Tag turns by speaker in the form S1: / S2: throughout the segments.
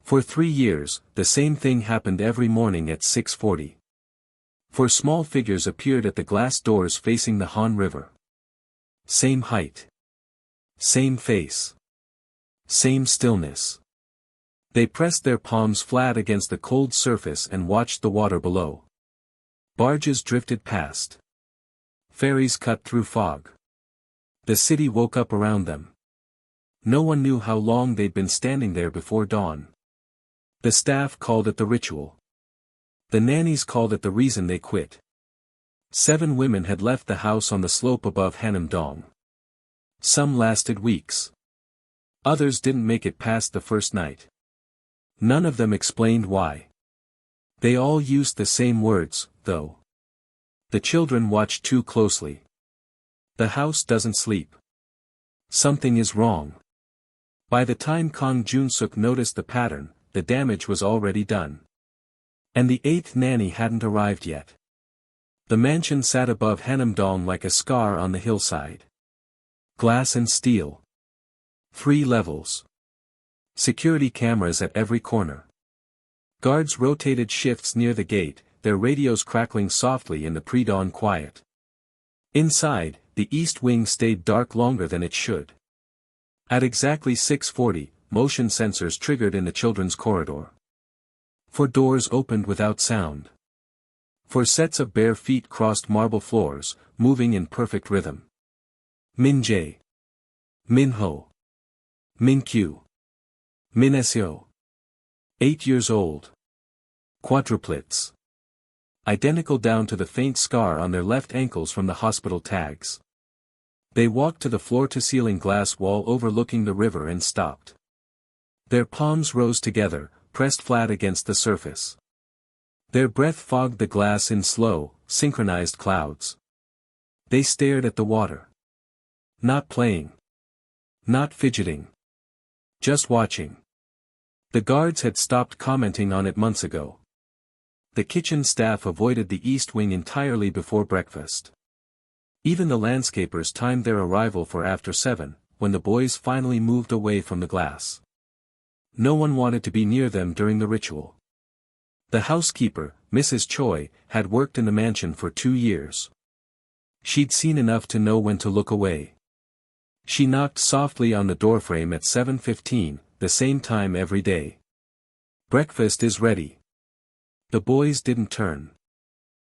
S1: For 3 years, the same thing happened every morning at 6:40. Four small figures appeared at the glass doors facing the Han River. Same height. Same face. Same stillness. They pressed their palms flat against the cold surface and watched the water below. Barges drifted past. Ferries cut through fog. The city woke up around them. No one knew how long they'd been standing there before dawn. The staff called it the ritual. The nannies called it the reason they quit. 7 women had left the house on the slope above Hanam-dong. Some lasted weeks. Others didn't make it past the first night. None of them explained why. They all used the same words, though. The children watched too closely. The house doesn't sleep. Something is wrong. By the time Kang Jun-suk noticed the pattern, the damage was already done. And the 8th nanny hadn't arrived yet. The mansion sat above Hanam-dong like a scar on the hillside. Glass and steel. 3 levels. Security cameras at every corner. Guards rotated shifts near the gate, their radios crackling softly in the pre-dawn quiet. Inside, the east wing stayed dark longer than it should. At exactly 6:40, motion sensors triggered in the children's corridor. 4 doors opened without sound. 4 sets of bare feet crossed marble floors, moving in perfect rhythm. Min Jae. Min Ho. Min Q. Min Seo. 8 years old. Quadruplets. Identical down to the faint scar on their left ankles from the hospital tags. They walked to the floor-to-ceiling glass wall overlooking the river and stopped. Their palms rose together, pressed flat against the surface. Their breath fogged the glass in slow, synchronized clouds. They stared at the water. Not playing. Not fidgeting. Just watching. The guards had stopped commenting on it months ago. The kitchen staff avoided the east wing entirely before breakfast. Even the landscapers timed their arrival for after 7, when the boys finally moved away from the glass. No one wanted to be near them during the ritual. The housekeeper, Mrs. Choi, had worked in the mansion for 2 years. She'd seen enough to know when to look away. She knocked softly on the doorframe at 7:15, the same time every day. "Breakfast is ready." The boys didn't turn.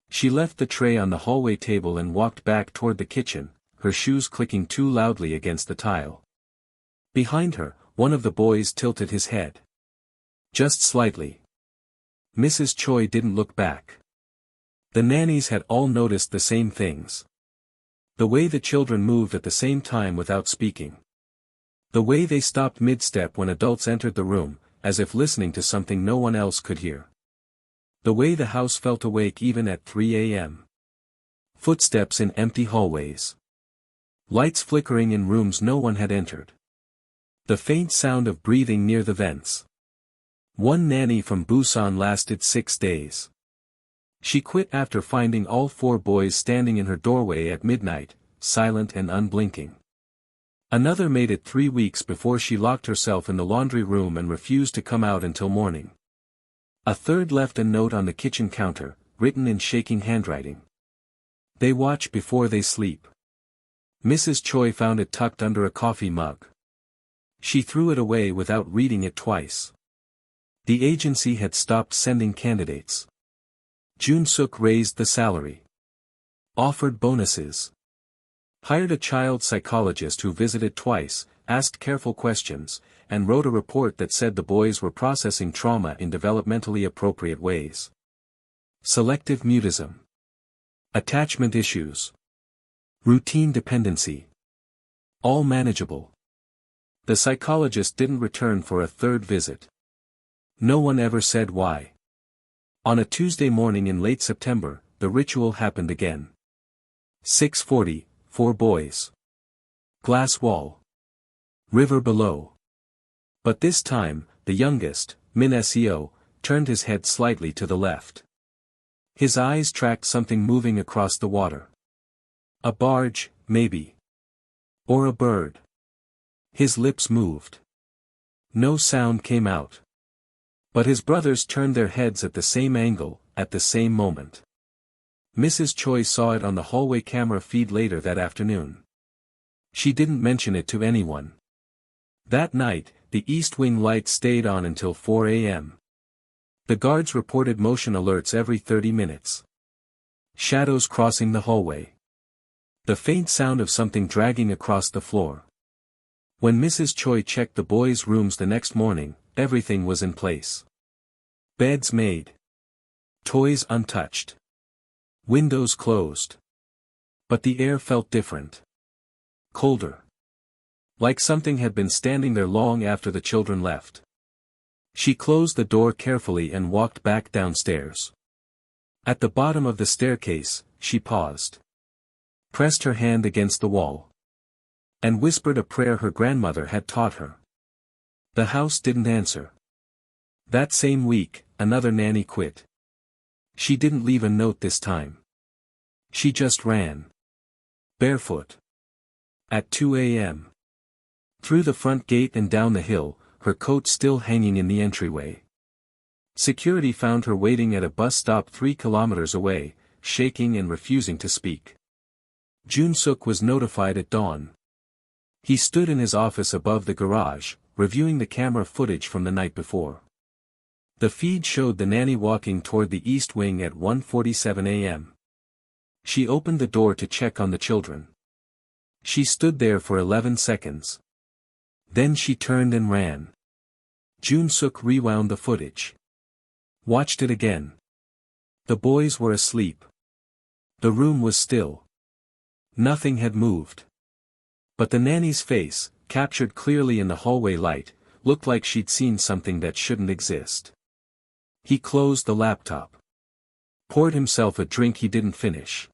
S1: She left the tray on the hallway table and walked back toward the kitchen, her shoes clicking too loudly against the tile. Behind her, one of the boys tilted his head. Just slightly. Mrs. Choi didn't look back. The nannies had all noticed the same things. The way the children moved at the same time without speaking. The way they stopped mid-step when adults entered the room, as if listening to something no one else could hear. The way the house felt awake even at 3 a.m. Footsteps in empty hallways. Lights flickering in rooms no one had entered. The faint sound of breathing near the vents. One nanny from Busan lasted 6 days. She quit after finding all 4 boys standing in her doorway at midnight, silent and unblinking. Another made it 3 weeks before she locked herself in the laundry room and refused to come out until morning. A third left a note on the kitchen counter, written in shaking handwriting. "They watch before they sleep." Mrs. Choi found it tucked under a coffee mug. She threw it away without reading it twice. The agency had stopped sending candidates. Jun-suk raised the salary. Offered bonuses. Hired a child psychologist who visited twice, asked careful questions, and wrote a report that said the boys were processing trauma in developmentally appropriate ways. Selective mutism. Attachment issues. Routine dependency. All manageable. The psychologist didn't return for a 3rd visit. No one ever said why. On a Tuesday morning in late September, the ritual happened again. 6:40, 4 boys. Glass wall. River below. But this time, the youngest, Min Seo, turned his head slightly to the left. His eyes tracked something moving across the water. A barge, maybe. Or a bird. His lips moved. No sound came out. But his brothers turned their heads at the same angle, at the same moment. Mrs. Choi saw it on the hallway camera feed later that afternoon. She didn't mention it to anyone. That night, the East Wing light stayed on until 4 a.m. The guards reported motion alerts every 30 minutes. Shadows crossing the hallway. The faint sound of something dragging across the floor. When Mrs. Choi checked the boys' rooms the next morning, everything was in place. Beds made. Toys untouched. Windows closed. But the air felt different. Colder. Like something had been standing there long after the children left. She closed the door carefully and walked back downstairs. At the bottom of the staircase, she paused. Pressed her hand against the wall. And whispered a prayer her grandmother had taught her. The house didn't answer. That same week, another nanny quit. She didn't leave a note this time. She just ran. Barefoot. At 2 a.m. Through the front gate and down the hill, her coat still hanging in the entryway. Security found her waiting at a bus stop 3 kilometers away, shaking and refusing to speak. Jun-suk was notified at dawn. He stood in his office above the garage, reviewing the camera footage from the night before. The feed showed the nanny walking toward the East Wing at 1:47 a.m. She opened the door to check on the children. She stood there for 11 seconds. Then she turned and ran. Jun-suk rewound the footage. Watched it again. The boys were asleep. The room was still. Nothing had moved. But the nanny's face, captured clearly in the hallway light, looked like she'd seen something that shouldn't exist. He closed the laptop. Poured himself a drink he didn't finish.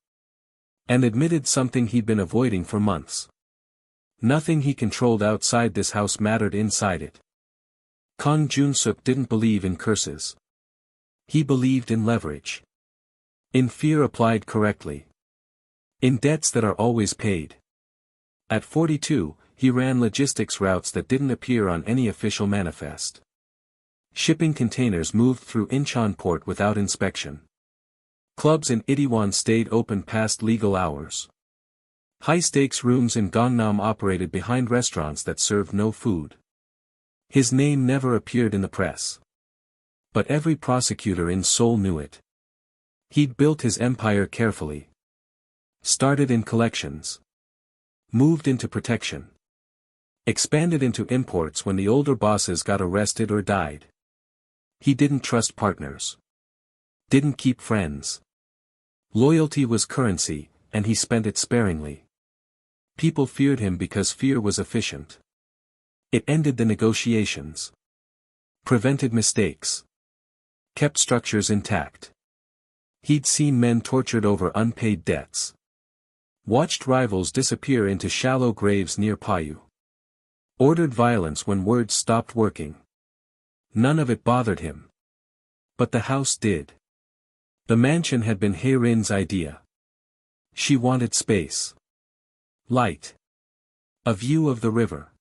S1: And admitted something he'd been avoiding for months. Nothing he controlled outside this house mattered inside it. Kang Jun-suk didn't believe in curses. He believed in leverage. In fear applied correctly. In debts that are always paid. At 42, he ran logistics routes that didn't appear on any official manifest. Shipping containers moved through Incheon port without inspection. Clubs in Itaewon stayed open past legal hours. High-stakes rooms in Gangnam operated behind restaurants that served no food. His name never appeared in the press. But every prosecutor in Seoul knew it. He'd built his empire carefully. Started in collections. Moved into protection. Expanded into imports when the older bosses got arrested or died. He didn't trust partners. Didn't keep friends. Loyalty was currency, and he spent it sparingly. People feared him because fear was efficient. It ended the negotiations. Prevented mistakes. Kept structures intact. He'd seen men tortured over unpaid debts. Watched rivals disappear into shallow graves near Payu. Ordered violence when words stopped working. None of it bothered him. But the house did. The mansion had been Hae-rin's idea. She wanted space. Light. A view of the river.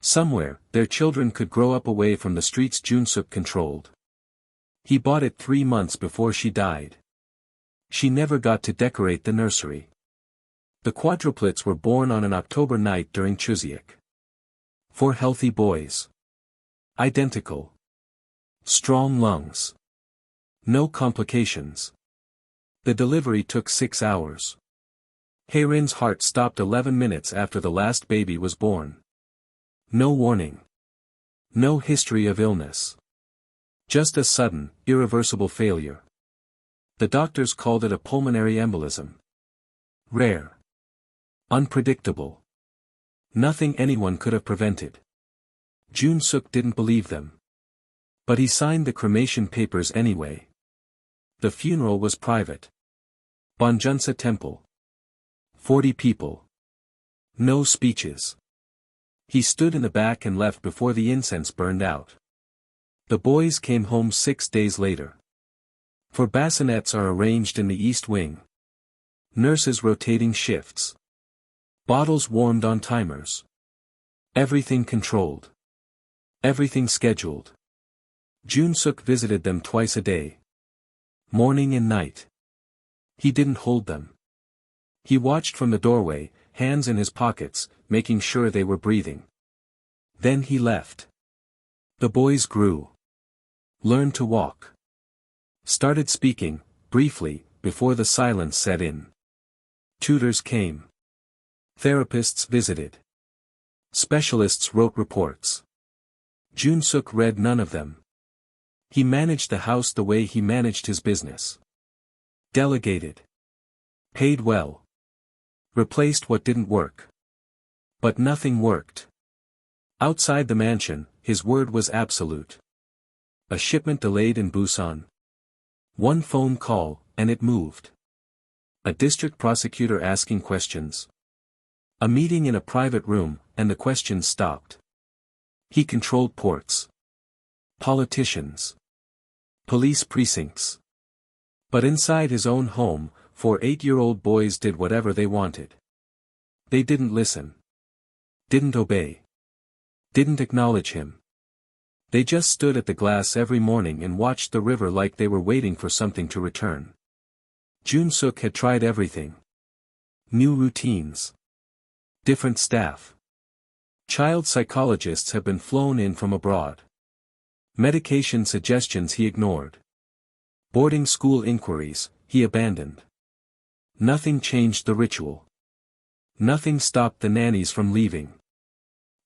S1: Somewhere, their children could grow up away from the streets Jun-suk controlled. He bought it 3 months before she died. She never got to decorate the nursery. The quadruplets were born on an October night during Chuseok. 4 healthy boys. Identical. Strong lungs. No complications. The delivery took 6 hours. Hae-rin's heart stopped 11 minutes after the last baby was born. No warning. No history of illness. Just a sudden, irreversible failure. The doctors called it a pulmonary embolism. Rare. Unpredictable. Nothing anyone could have prevented. Jun-suk didn't believe them. But he signed the cremation papers anyway. The funeral was private. Bonjunsa Temple. 40 people. No speeches. He stood in the back and left before the incense burned out. The boys came home 6 days later. For bassinets are arranged in the East Wing. Nurses rotating shifts. Bottles warmed on timers. Everything controlled. Everything scheduled. Jun-suk visited them twice a day. Morning and night. He didn't hold them. He watched from the doorway, hands in his pockets, making sure they were breathing. Then he left. The boys grew. Learned to walk. Started speaking, briefly, before the silence set in. Tutors came. Therapists visited. Specialists wrote reports. Jun-suk read none of them. He managed the house the way he managed his business. Delegated. Paid well. Replaced what didn't work. But nothing worked. Outside the mansion, his word was absolute. A shipment delayed in Busan. One phone call, and it moved. A district prosecutor asking questions. A meeting in a private room, and the questions stopped. He controlled ports. Politicians. Police precincts. But inside his own home, 4 8-year-old boys did whatever they wanted. They didn't listen. Didn't obey. Didn't acknowledge him. They just stood at the glass every morning and watched the river like they were waiting for something to return. Jun-suk had tried everything. New routines. Different staff. Child psychologists have been flown in from abroad. Medication suggestions he ignored. Boarding school inquiries, he abandoned. Nothing changed the ritual. Nothing stopped the nannies from leaving.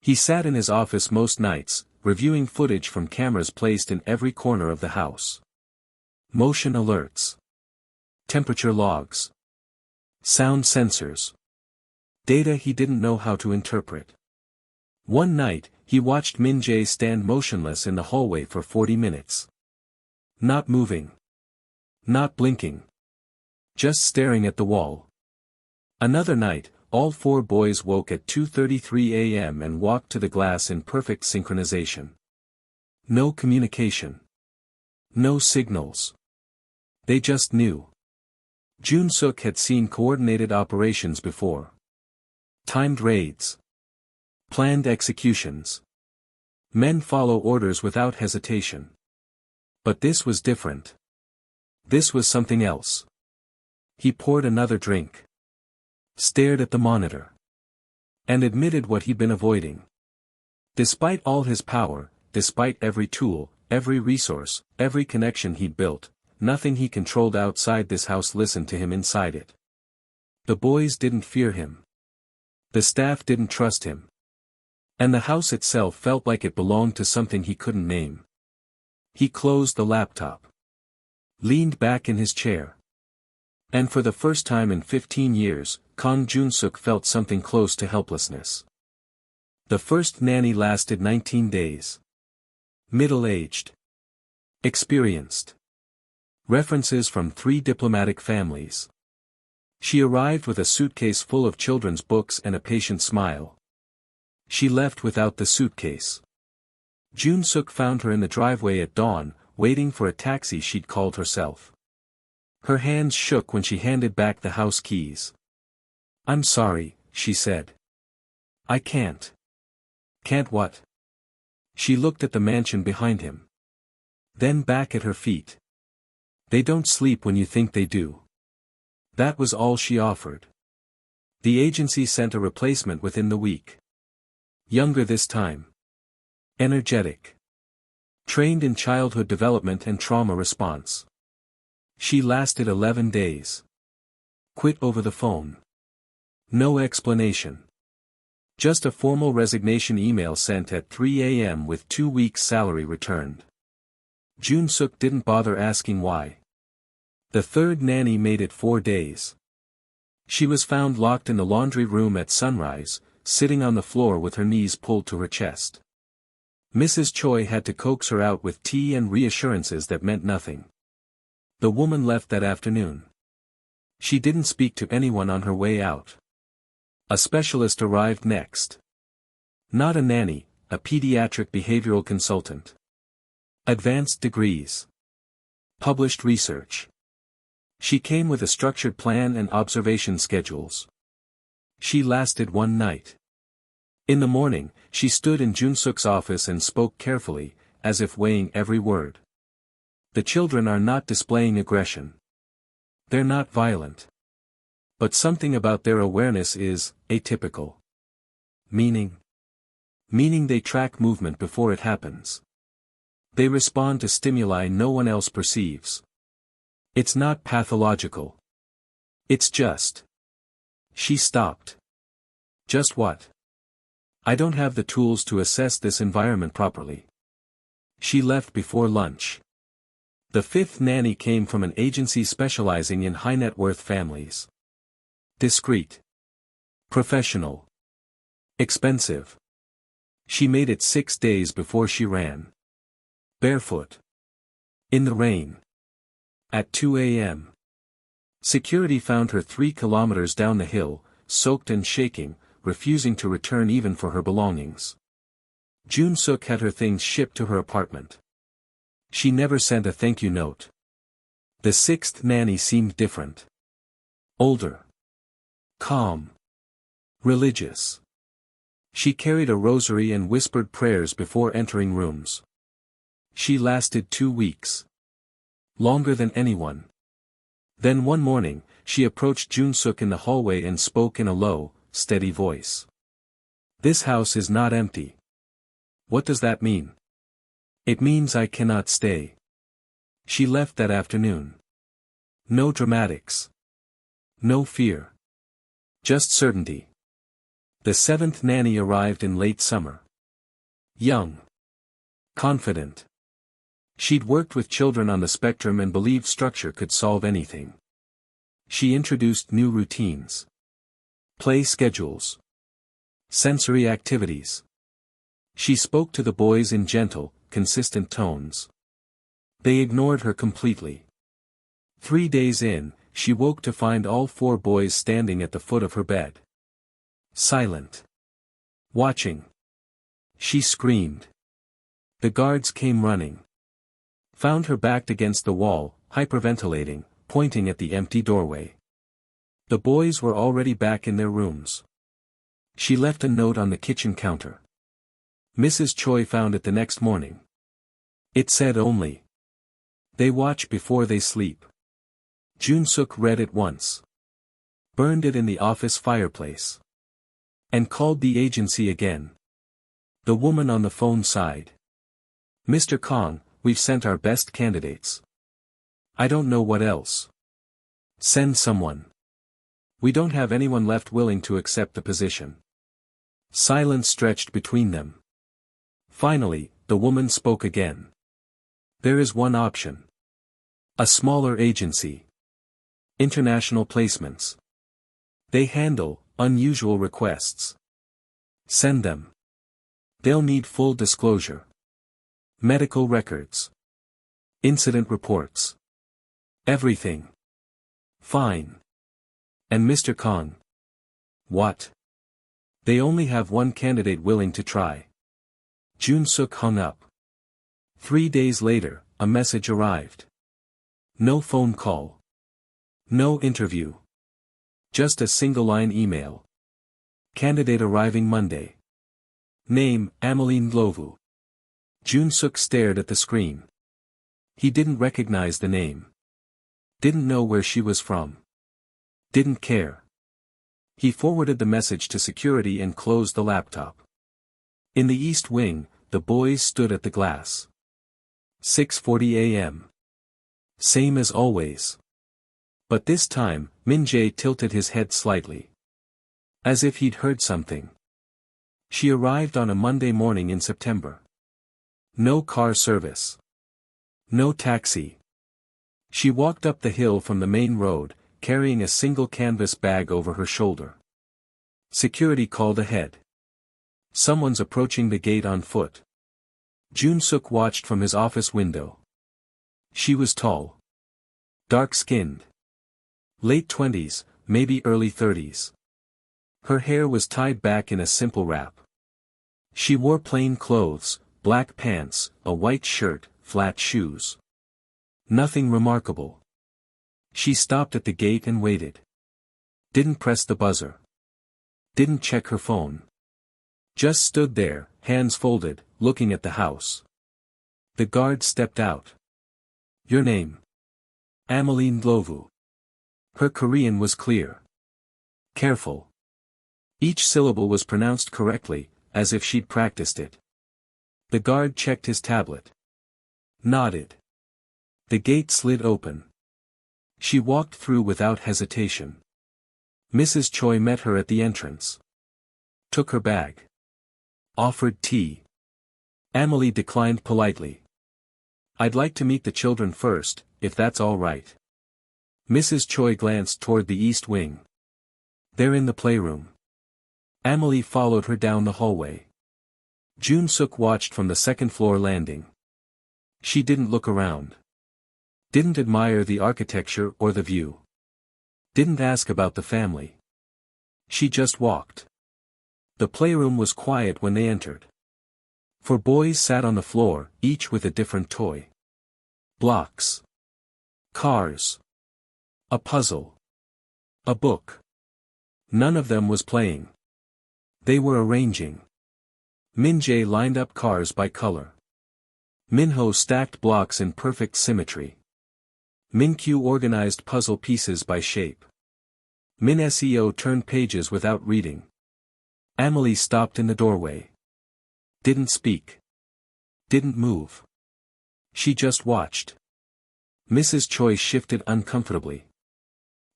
S1: He sat in his office most nights, reviewing footage from cameras placed in every corner of the house. Motion alerts. Temperature logs. Sound sensors. Data he didn't know how to interpret. One night, he watched Min-jae stand motionless in the hallway for 40 minutes. Not moving. Not blinking. Just staring at the wall. Another night, all 4 boys woke at 2:33 a.m. and walked to the glass in perfect synchronization. No communication. No signals. They just knew. Jun-suk had seen coordinated operations before. Timed raids. Planned executions. Men follow orders without hesitation. But this was different. This was something else. He poured another drink. Stared at the monitor. And admitted what he'd been avoiding. Despite all his power, despite every tool, every resource, every connection he'd built, nothing he controlled outside this house listened to him inside it. The boys didn't fear him. The staff didn't trust him. And the house itself felt like it belonged to something he couldn't name. He closed the laptop. Leaned back in his chair. And for the first time in 15 years, Kang Jun-suk felt something close to helplessness. The first nanny lasted 19 days. Middle-aged. Experienced. References from 3 diplomatic families. She arrived with a suitcase full of children's books and a patient smile. She left without the suitcase. Jun-suk found her in the driveway at dawn, waiting for a taxi she'd called herself. Her hands shook when she handed back the house keys. "I'm sorry," she said. "I can't." "Can't what?" She looked at the mansion behind him. Then back at her feet. "They don't sleep when you think they do." That was all she offered. The agency sent a replacement within the week. Younger this time. Energetic. Trained in childhood development and trauma response. She lasted 11 days. Quit over the phone. No explanation. Just a formal resignation email sent at 3 a.m. with 2 weeks' salary returned. Jun-suk didn't bother asking why. The third nanny made it 4 days. She was found locked in the laundry room at sunrise, sitting on the floor with her knees pulled to her chest. Mrs. Choi had to coax her out with tea and reassurances that meant nothing. The woman left that afternoon. She didn't speak to anyone on her way out. A specialist arrived next. Not a nanny, a pediatric behavioral consultant. Advanced degrees. Published research. She came with a structured plan and observation schedules. She lasted 1 night. In the morning, she stood in Jun-suk's office and spoke carefully, as if weighing every word. The children are not displaying aggression. They're not violent. But something about their awareness is atypical. Meaning they track movement before it happens. They respond to stimuli no one else perceives. It's not pathological. It's just. She stopped. Just what? I don't have the tools to assess this environment properly. She left before lunch. The fifth nanny came from an agency specializing in high-net-worth families. Discreet. Professional. Expensive. She made it 6 days before she ran. Barefoot. In the rain. At 2 a.m. Security found her 3 kilometers down the hill, soaked and shaking, refusing to return even for her belongings. Jun Suk had her things shipped to her apartment. She never sent a thank you note. The sixth nanny seemed different. Older. Calm. Religious. She carried a rosary and whispered prayers before entering rooms. She lasted 2 weeks. Longer than anyone. Then one morning, she approached Jun Suk in the hallway and spoke in a low, steady voice. This house is not empty. What does that mean? It means I cannot stay. She left that afternoon. No dramatics. No fear. Just certainty. The seventh nanny arrived in late summer. Young. Confident. She'd worked with children on the spectrum and believed structure could solve anything. She introduced new routines. Play schedules. Sensory activities. She spoke to the boys in gentle, consistent tones. They ignored her completely. 3 days in, she woke to find all 4 boys standing at the foot of her bed. Silent. Watching. She screamed. The guards came running. Found her backed against the wall, hyperventilating, pointing at the empty doorway. The boys were already back in their rooms. She left a note on the kitchen counter. Mrs. Choi found it the next morning. It said only, "They watch before they sleep." Jun Suk read it once. Burned it in the office fireplace. And called the agency again. The woman on the phone sighed. "Mr. Kong, we've sent our best candidates. I don't know what else. Send someone. We don't have anyone left willing to accept the position." Silence stretched between them. Finally, the woman spoke again. "There is one option. A smaller agency. International placements. They handle unusual requests. Send them. They'll need full disclosure. Medical records. Incident reports. Everything. Fine. And Mr. Kong?" "What?" "They only have one candidate willing to try." Jun Suk hung up. 3 days later, a message arrived. No phone call. No interview. Just a single-line email. Candidate arriving Monday. Name, Ameline Glovu. Jun Suk stared at the screen. He didn't recognize the name. Didn't know where she was from. Didn't care. He forwarded the message to security and closed the laptop. In the East Wing, the boys stood at the glass. 6:40 a.m. Same as always. But this time, Min Jae tilted his head slightly. As if he'd heard something. She arrived on a Monday morning in September. No car service. No taxi. She walked up the hill from the main road, carrying a single canvas bag over her shoulder. Security called ahead. Someone's approaching the gate on foot. Jun Suk watched from his office window. She was tall. Dark-skinned. Late 20s, maybe early 30s. Her hair was tied back in a simple wrap. She wore plain clothes, black pants, a white shirt, flat shoes. Nothing remarkable. She stopped at the gate and waited. Didn't press the buzzer. Didn't check her phone. Just stood there, hands folded, looking at the house. The guard stepped out. Your name? Amelie Ndlovu. Her Korean was clear. Careful. Each syllable was pronounced correctly, as if she'd practiced it. The guard checked his tablet. Nodded. The gate slid open. She walked through without hesitation. Mrs. Choi met her at the entrance. Took her bag. Offered tea. Amelie declined politely. I'd like to meet the children first, if that's all right. Mrs. Choi glanced toward the east wing. They're in the playroom. Amelie followed her down the hallway. Jun-suk watched from the second-floor landing. She didn't look around. Didn't admire the architecture or the view. Didn't ask about the family. She just walked. The playroom was quiet when they entered. 4 boys sat on the floor, each with a different toy. Blocks. Cars. A puzzle. A book. None of them was playing. They were arranging. Min-jae lined up cars by color. Min-ho stacked blocks in perfect symmetry. Min-kyu organized puzzle pieces by shape. Min-seo turned pages without reading. Amelie stopped in the doorway. Didn't speak. Didn't move. She just watched. Mrs. Choi shifted uncomfortably.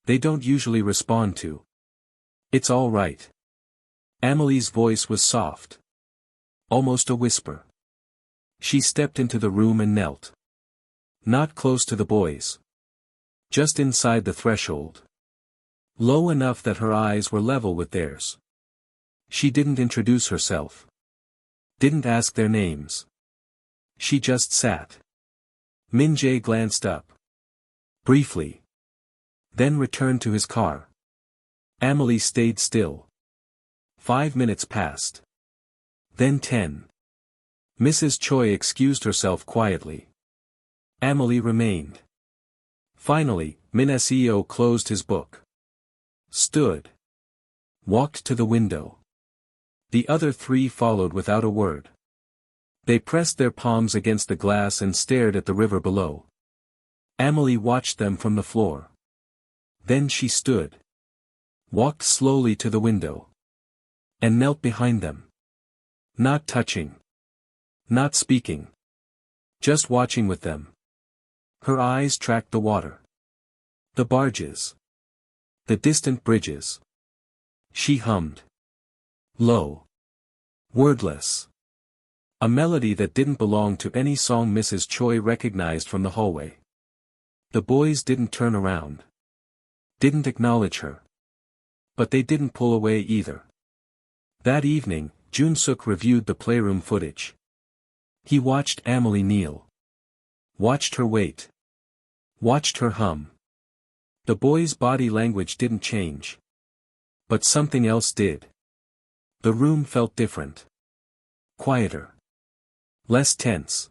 S1: They don't usually respond to. It's all right. Amelie's voice was soft. Almost a whisper. She stepped into the room and knelt. Not close to the boys. Just inside the threshold. Low enough that her eyes were level with theirs. She didn't introduce herself. Didn't ask their names. She just sat. Min-jae glanced up. Briefly. Then returned to his car. Amelie stayed still. 5 minutes passed. Then 10. Mrs. Choi excused herself quietly. Amelie remained. Finally, Min-seo closed his book. Stood. Walked to the window. The other 3 followed without a word. They pressed their palms against the glass and stared at the river below. Amelie watched them from the floor. Then she stood. Walked slowly to the window. And knelt behind them. Not touching. Not speaking. Just watching with them. Her eyes tracked the water. The barges. The distant bridges. She hummed. Low. Wordless. A melody that didn't belong to any song Mrs. Choi recognized from the hallway. The boys didn't turn around. Didn't acknowledge her. But they didn't pull away either. That evening, Jun-suk reviewed the playroom footage. He watched Amelie kneel. Watched her wait. Watched her hum. The boy's body language didn't change. But something else did. The room felt different. Quieter. Less tense.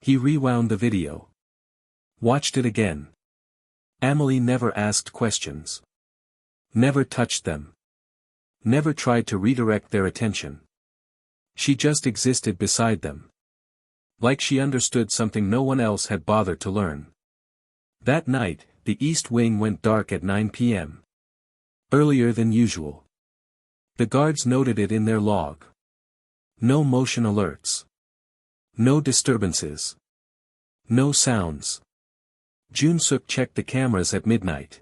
S1: He rewound the video. Watched it again. Amelie never asked questions. Never touched them. Never tried to redirect their attention. She just existed beside them. Like she understood something no one else had bothered to learn. That night, the East Wing went dark at 9 p.m. Earlier than usual. The guards noted it in their log. No motion alerts. No disturbances. No sounds. Jun-suk checked the cameras at midnight.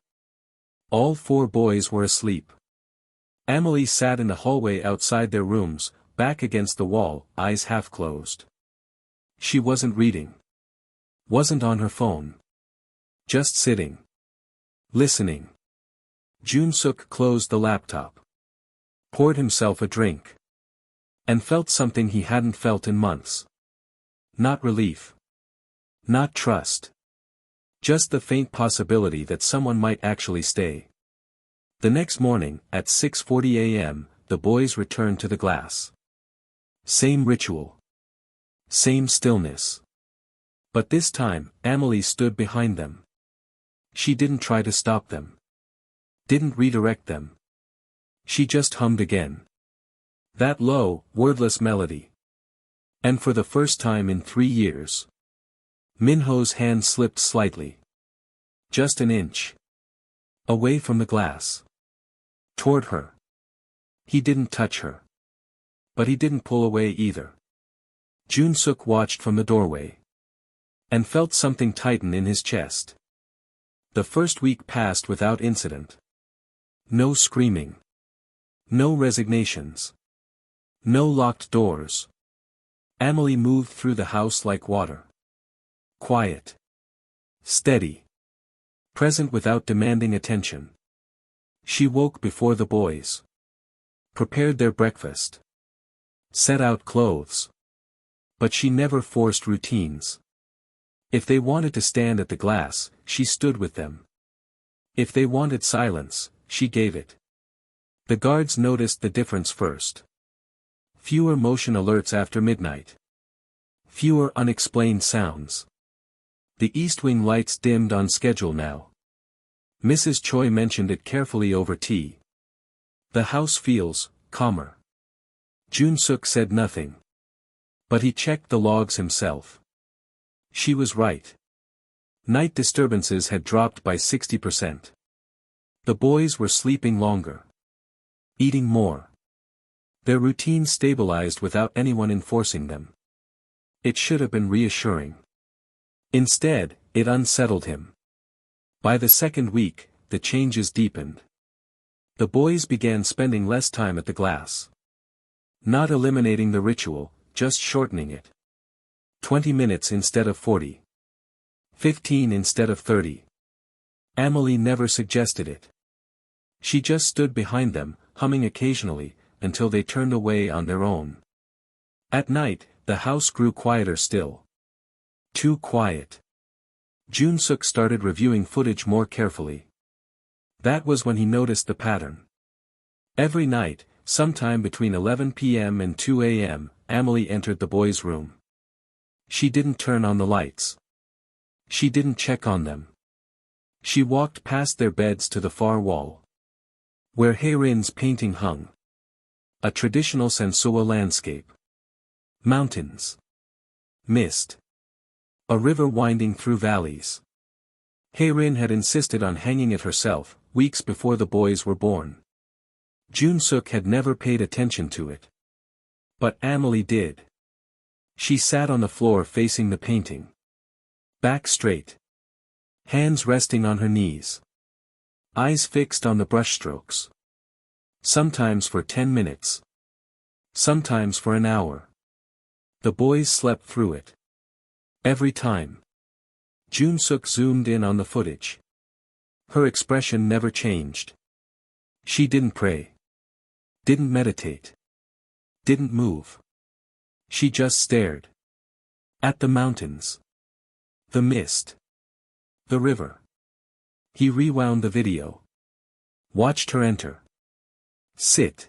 S1: All 4 boys were asleep. Amelie sat in the hallway outside their rooms, back against the wall, eyes half closed. She wasn't reading. Wasn't on her phone. Just sitting. Listening. Jun-suk closed the laptop. Poured himself a drink. And felt something he hadn't felt in months. Not relief. Not trust. Just the faint possibility that someone might actually stay. The next morning, at 6:40 a.m., the boys returned to the glass. Same ritual. Same stillness. But this time, Amelie stood behind them. She didn't try to stop them. Didn't redirect them. She just hummed again. That low, wordless melody. And for the first time in 3 years. Minho's hand slipped slightly. Just an inch. Away from the glass. Toward her. He didn't touch her. But he didn't pull away either. Jun-suk watched from the doorway. And felt something tighten in his chest. The first week passed without incident. No screaming. No resignations. No locked doors. Amelie moved through the house like water. Quiet. Steady. Present without demanding attention. She woke before the boys. Prepared their breakfast. Set out clothes. But she never forced routines. If they wanted to stand at the glass, she stood with them. If they wanted silence, she gave it. The guards noticed the difference first. Fewer motion alerts after midnight. Fewer unexplained sounds. The East Wing lights dimmed on schedule now. Mrs. Choi mentioned it carefully over tea. The house feels calmer. Jun-suk said nothing. But he checked the logs himself. She was right. Night disturbances had dropped by 60%. The boys were sleeping longer. Eating more. Their routine stabilized without anyone enforcing them. It should have been reassuring. Instead, it unsettled him. By the second week, the changes deepened. The boys began spending less time at the glass. Not eliminating the ritual, just shortening it. 20 minutes instead of 40. 15 instead of 30. Amelie never suggested it. She just stood behind them, humming occasionally, until they turned away on their own. At night, the house grew quieter still. Too quiet. Jun-suk started reviewing footage more carefully. That was when he noticed the pattern. Every night, sometime between 11 p.m. and 2 a.m., Amelie entered the boys' room. She didn't turn on the lights. She didn't check on them. She walked past their beds to the far wall. Where Heirin's painting hung. A traditional Sansuo landscape. Mountains. Mist. A river winding through valleys. Heirin had insisted on hanging it herself, weeks before the boys were born. Jun-suk had never paid attention to it. But Amelie did. She sat on the floor facing the painting. Back straight. Hands resting on her knees. Eyes fixed on the brushstrokes. Sometimes for 10 minutes. Sometimes for an hour. The boys slept through it. Every time. Jun-suk zoomed in on the footage. Her expression never changed. She didn't pray. Didn't meditate. Didn't move. She just stared. At the mountains. The mist. The river. He rewound the video. Watched her enter. Sit.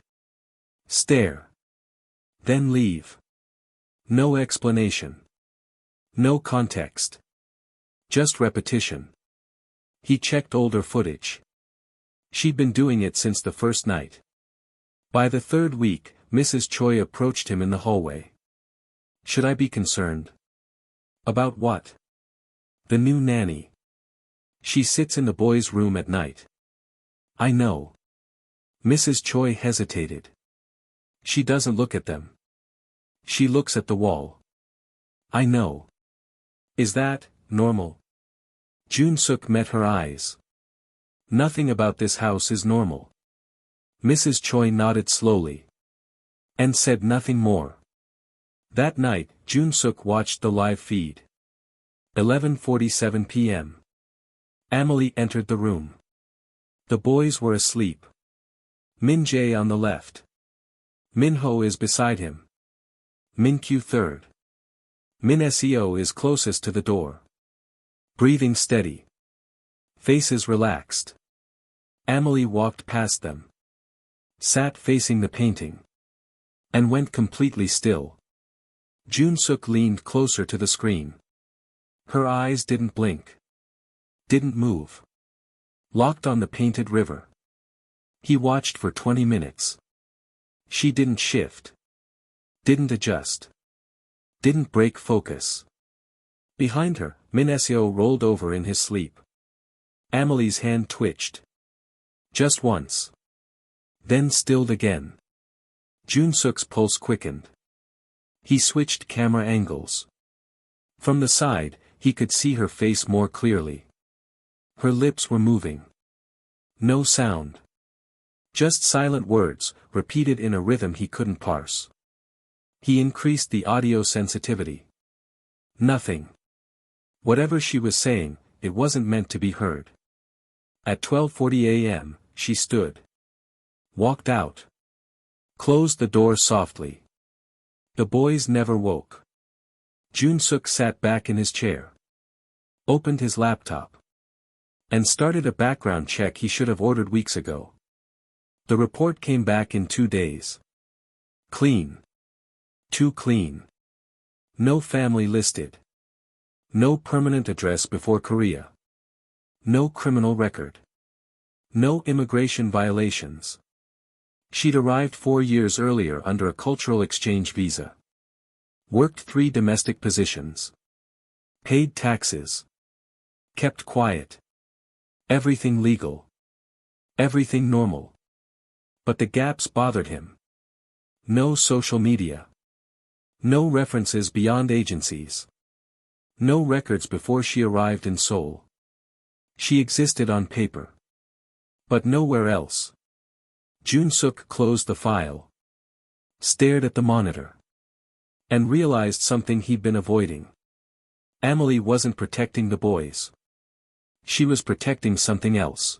S1: Stare. Then leave. No explanation. No context. Just repetition. He checked older footage. She'd been doing it since the first night. By the third week, Mrs. Choi approached him in the hallway. Should I be concerned? About what? The new nanny. She sits in the boys' room at night. I know. Mrs. Choi hesitated. She doesn't look at them. She looks at the wall. I know. Is that normal? Jun-suk met her eyes. Nothing about this house is normal. Mrs. Choi nodded slowly. And said nothing more. That night, Jun-suk watched the live feed. 11:47 p.m. Amelie entered the room. The boys were asleep. Min-jae on the left. Min-ho is beside him. Min-kyu third. Min-seo is closest to the door. Breathing steady. Faces relaxed. Amelie walked past them. Sat facing the painting. And went completely still. Jun-suk leaned closer to the screen. Her eyes didn't blink. Didn't move. Locked on the painted river. He watched for 20 minutes. She didn't shift. Didn't adjust. Didn't break focus. Behind her, Min Seo rolled over in his sleep. Amelie's hand twitched. Just once. Then stilled again. Jun-suk's pulse quickened. He switched camera angles. From the side, he could see her face more clearly. Her lips were moving. No sound. Just silent words, repeated in a rhythm he couldn't parse. He increased the audio sensitivity. Nothing. Whatever she was saying, it wasn't meant to be heard. At 12:40 a.m., she stood. Walked out. Closed the door softly. The boys never woke. Jun-suk sat back in his chair. Opened his laptop. And started a background check he should have ordered weeks ago. The report came back in 2 days. Clean. Too clean. No family listed. No permanent address before Korea. No criminal record. No immigration violations. She'd arrived 4 years earlier under a cultural exchange visa. Worked 3 domestic positions. Paid taxes. Kept quiet. Everything legal. Everything normal. But the gaps bothered him. No social media. No references beyond agencies. No records before she arrived in Seoul. She existed on paper. But nowhere else. Jun-suk closed the file. Stared at the monitor. And realized something he'd been avoiding. Amelie wasn't protecting the boys. She was protecting something else.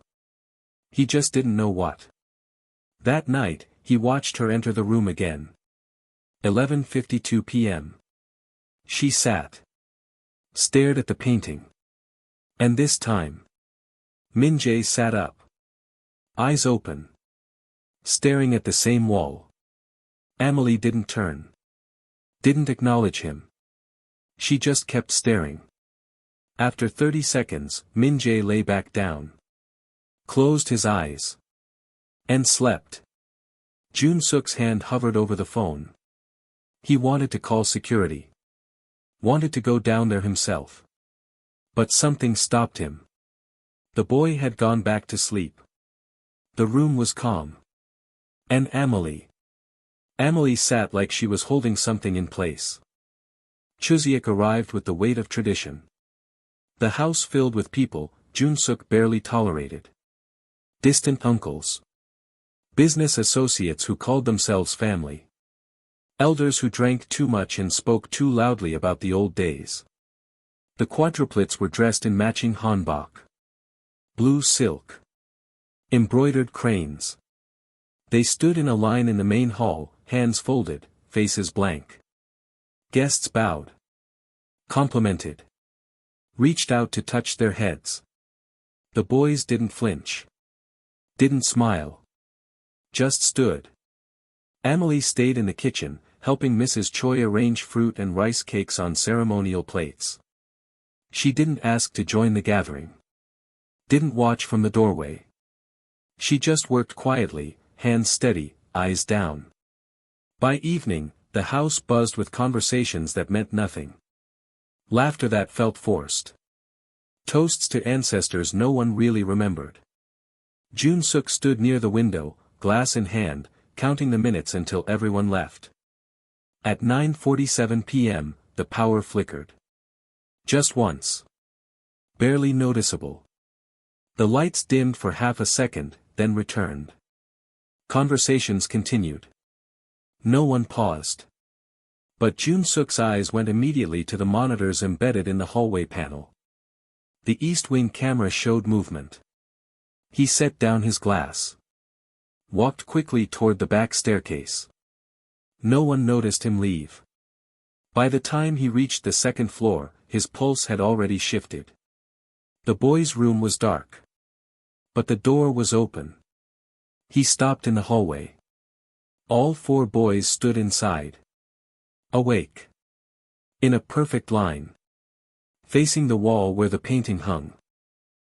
S1: He just didn't know what. That night, he watched her enter the room again. 11:52 p.m. She sat. Stared at the painting. And this time. Min-jae sat up. Eyes open. Staring at the same wall. Amelie didn't turn. Didn't acknowledge him. She just kept staring. After 30 seconds, Min-jae lay back down. Closed his eyes. And slept. Jun-suk's hand hovered over the phone. He wanted to call security. Wanted to go down there himself. But something stopped him. The boy had gone back to sleep. The room was calm. And Amelie. Amelie sat like she was holding something in place. Chuseok arrived with the weight of tradition. The house filled with people, Jun-suk barely tolerated. Distant uncles. Business associates who called themselves family. Elders who drank too much and spoke too loudly about the old days. The quadruplets were dressed in matching hanbok. Blue silk. Embroidered cranes. They stood in a line in the main hall, hands folded, faces blank. Guests bowed. Complimented. Reached out to touch their heads. The boys didn't flinch. Didn't smile. Just stood. Amelie stayed in the kitchen, helping Mrs. Choi arrange fruit and rice cakes on ceremonial plates. She didn't ask to join the gathering. Didn't watch from the doorway. She just worked quietly, hands steady, eyes down. By evening, the house buzzed with conversations that meant nothing. Laughter that felt forced. Toasts to ancestors no one really remembered. Jun-suk stood near the window, glass in hand, counting the minutes until everyone left. At 9:47 p.m., the power flickered. Just once. Barely noticeable. The lights dimmed for half a second, then returned. Conversations continued. No one paused. But Jun-suk's eyes went immediately to the monitors embedded in the hallway panel. The East Wing camera showed movement. He set down his glass. Walked quickly toward the back staircase. No one noticed him leave. By the time he reached the second floor, his pulse had already shifted. The boy's room was dark. But the door was open. He stopped in the hallway. All 4 boys stood inside. Awake. In a perfect line. Facing the wall where the painting hung.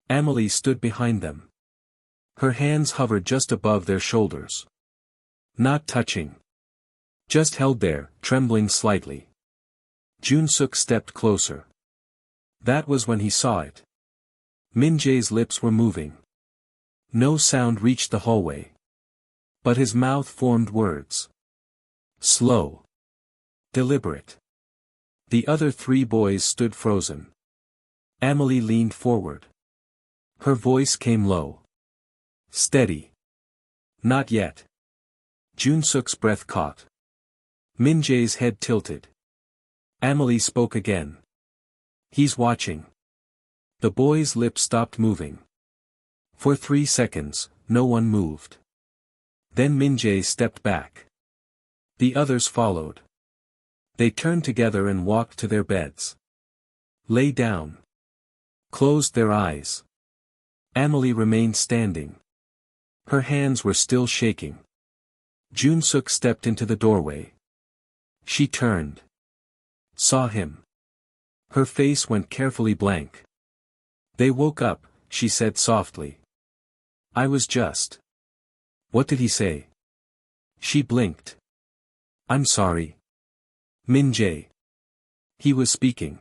S1: Amelie stood behind them. Her hands hovered just above their shoulders. Not touching. Just held there, trembling slightly. Jun-suk stepped closer. That was when he saw it. Min-jae's lips were moving. No sound reached the hallway. But his mouth formed words. Slow. Deliberate. The other three boys stood frozen. Amelie leaned forward. Her voice came low. Steady. Not yet. Jun-suk's breath caught. Min-jae's head tilted. Amelie spoke again. He's watching. The boy's lips stopped moving. For 3 seconds, no one moved. Then Min-jae stepped back. The others followed. They turned together and walked to their beds. Lay down. Closed their eyes. Amelie remained standing. Her hands were still shaking. Jun-suk stepped into the doorway. She turned. Saw him. Her face went carefully blank. They woke up, she said softly. I was just. What did he say? She blinked. I'm sorry. Min-jae. He was speaking.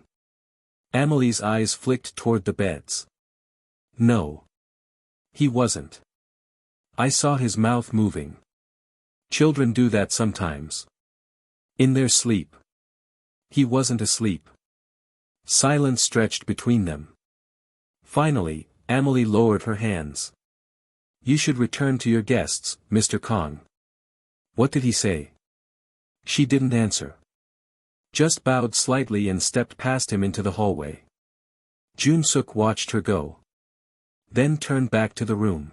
S1: Amelie's eyes flicked toward the beds. No. He wasn't. I saw his mouth moving. Children do that sometimes. In their sleep. He wasn't asleep. Silence stretched between them. Finally, Amelie lowered her hands. You should return to your guests, Mr. Kong. What did he say? She didn't answer. Just bowed slightly and stepped past him into the hallway. Jun-suk watched her go. Then turned back to the room.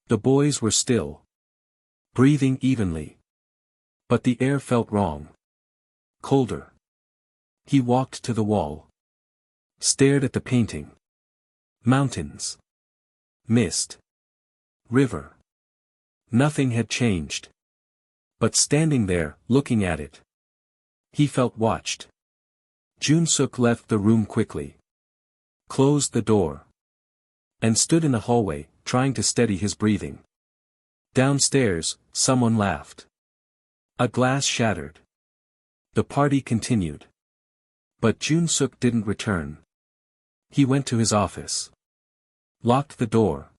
S1: The boys were still. Breathing evenly. But the air felt wrong. Colder. He walked to the wall. Stared at the painting. Mountains. Mist. River. Nothing had changed. But standing there, looking at it. He felt watched. Jun-suk left the room quickly. Closed the door. And stood in the hallway, trying to steady his breathing. Downstairs, someone laughed. A glass shattered. The party continued. But Jun-suk didn't return. He went to his office. Locked the door.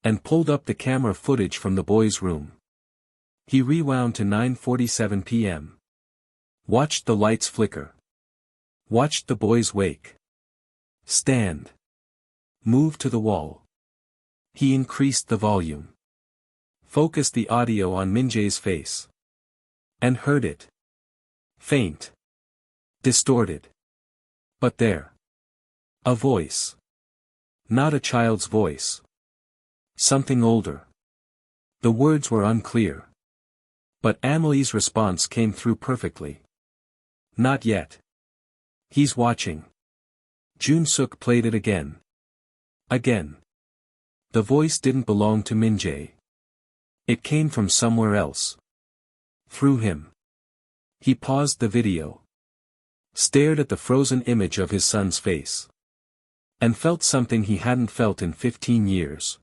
S1: And pulled up the camera footage from the boys' room. He rewound to 9:47 p.m. Watched the lights flicker. Watched the boys wake. Stand. Move to the wall. He increased the volume. Focused the audio on Min-jae's face. And heard it. Faint. Distorted. But there. A voice. Not a child's voice. Something older. The words were unclear. But Amelie's response came through perfectly. Not yet. He's watching. Jun-suk played it again. Again. The voice didn't belong to Min-jae. It came from somewhere else. Through him. He paused the video. Stared at the frozen image of his son's face. And felt something he hadn't felt in 15 years.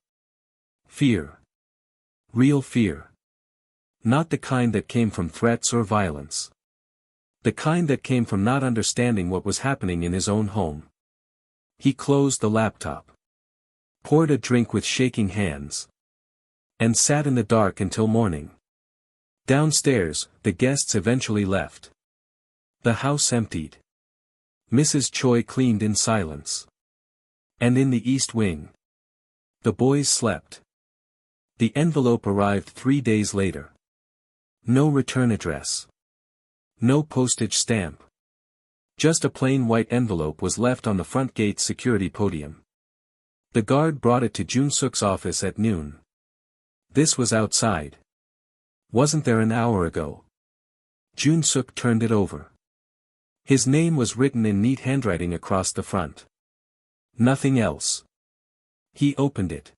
S1: Fear. Real fear. Not the kind that came from threats or violence. The kind that came from not understanding what was happening in his own home. He closed the laptop. Poured a drink with shaking hands. And sat in the dark until morning. Downstairs, the guests eventually left. The house emptied. Mrs. Choi cleaned in silence. And in the east wing. The boys slept. The envelope arrived 3 days later. No return address. No postage stamp. Just a plain white envelope was left on the front gate's security podium. The guard brought it to Jun-suk's office at noon. This was outside. Wasn't there an hour ago? Jun-suk turned it over. His name was written in neat handwriting across the front. Nothing else. He opened it.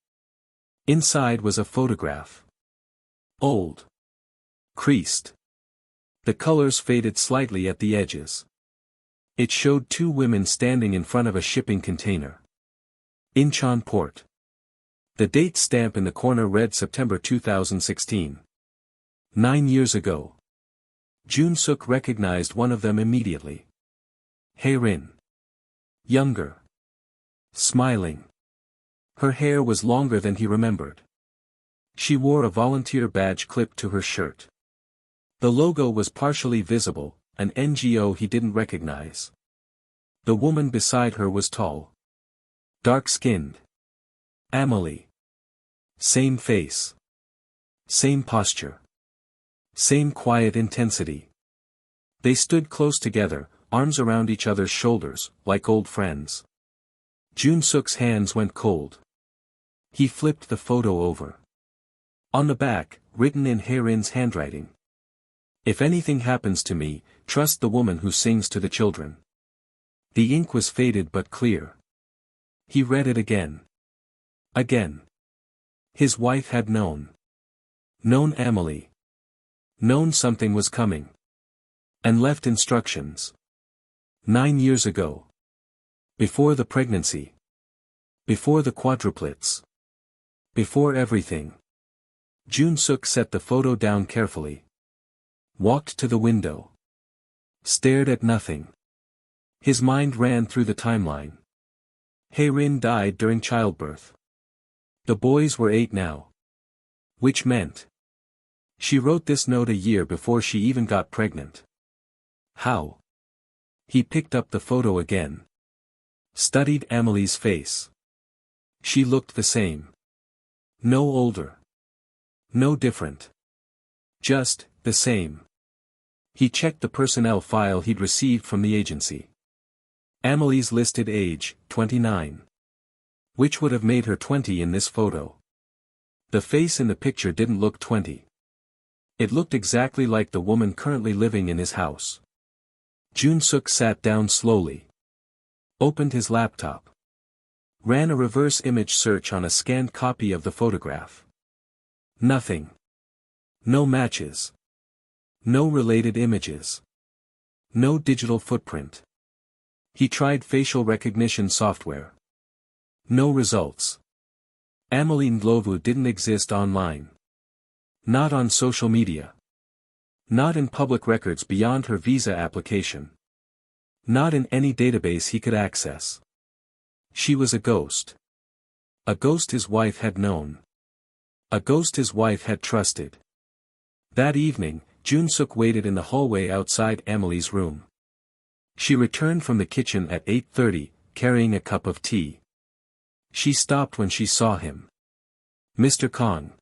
S1: Inside was a photograph. Old. Creased. The colors faded slightly at the edges. It showed 2 women standing in front of a shipping container. Incheon Port. The date stamp in the corner read September 2016. 9 years ago. Jun-suk recognized one of them immediately. Hae-rin. Younger. Smiling. Her hair was longer than he remembered. She wore a volunteer badge clipped to her shirt. The logo was partially visible, an NGO he didn't recognize. The woman beside her was tall. Dark-skinned. Amelie. Same face. Same posture. Same quiet intensity. They stood close together, arms around each other's shoulders, like old friends. Jun-suk's hands went cold. He flipped the photo over. On the back, written in Hae-rin's handwriting. If anything happens to me, trust the woman who sings to the children. The ink was faded but clear. He read it again. Again. His wife had known. Known Amelie. Known something was coming. And left instructions. 9 years ago. Before the pregnancy. Before the quadruplets. Before everything. Jun-suk set the photo down carefully. Walked to the window. Stared at nothing. His mind ran through the timeline. Hae-rin died during childbirth. The boys were 8 now. Which meant. She wrote this note a year before she even got pregnant. How? He picked up the photo again. Studied Amelie's face. She looked the same. No older. No different. Just, the same. He checked the personnel file he'd received from the agency. Amelie's listed age, 29. Which would have made her 20 in this photo. The face in the picture didn't look 20. It looked exactly like the woman currently living in his house. Jun-suk sat down slowly. Opened his laptop. Ran a reverse image search on a scanned copy of the photograph. Nothing. No matches. No related images. No digital footprint. He tried facial recognition software. No results. Amelie Ndlovu didn't exist online. Not on social media. Not in public records beyond her visa application. Not in any database he could access. She was a ghost. A ghost his wife had known. A ghost his wife had trusted. That evening, Jun-suk waited in the hallway outside Amelie's room. She returned from the kitchen at 8:30, carrying a cup of tea. She stopped when she saw him. Mr. Kong.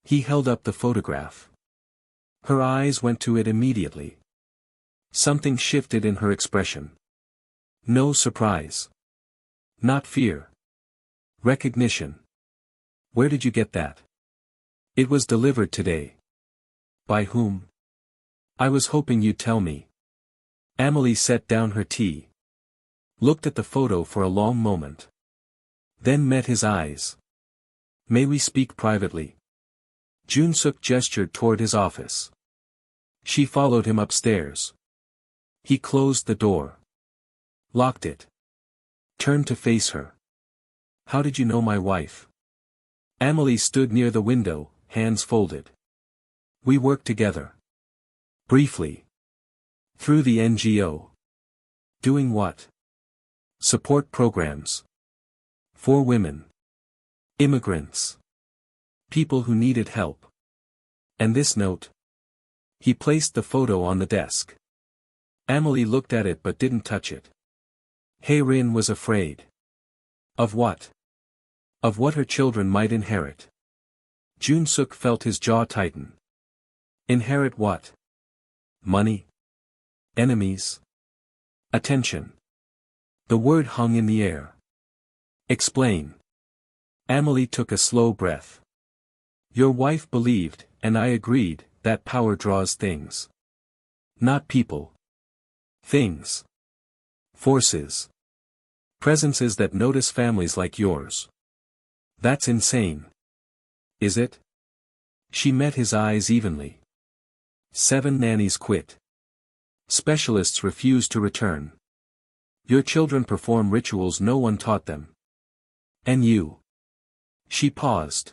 S1: He held up the photograph. Her eyes went to it immediately. Something shifted in her expression. No surprise. Not fear. Recognition. Where did you get that? It was delivered today. By whom? I was hoping you'd tell me. Amelie set down her tea. Looked at the photo for a long moment. Then met his eyes. May we speak privately? Jun-suk gestured toward his office. She followed him upstairs. He closed the door. Locked it. Turned to face her. How did you know my wife? Amelie stood near the window, hands folded. We worked together. Briefly. Through the NGO. Doing what? Support programs. For women. Immigrants. People who needed help. And this note? He placed the photo on the desk. Amelie looked at it but didn't touch it. Hae-rin was afraid. Of what? Of what her children might inherit. Jun-suk felt his jaw tighten. Inherit what? Money? Enemies? Attention. The word hung in the air. Explain. Amelie took a slow breath. Your wife believed, and I agreed, that power draws things. Not people. Things. Forces. Presences that notice families like yours. That's insane. Is it? She met his eyes evenly. 7 nannies quit. Specialists refuse to return. Your children perform rituals no one taught them. And you. She paused.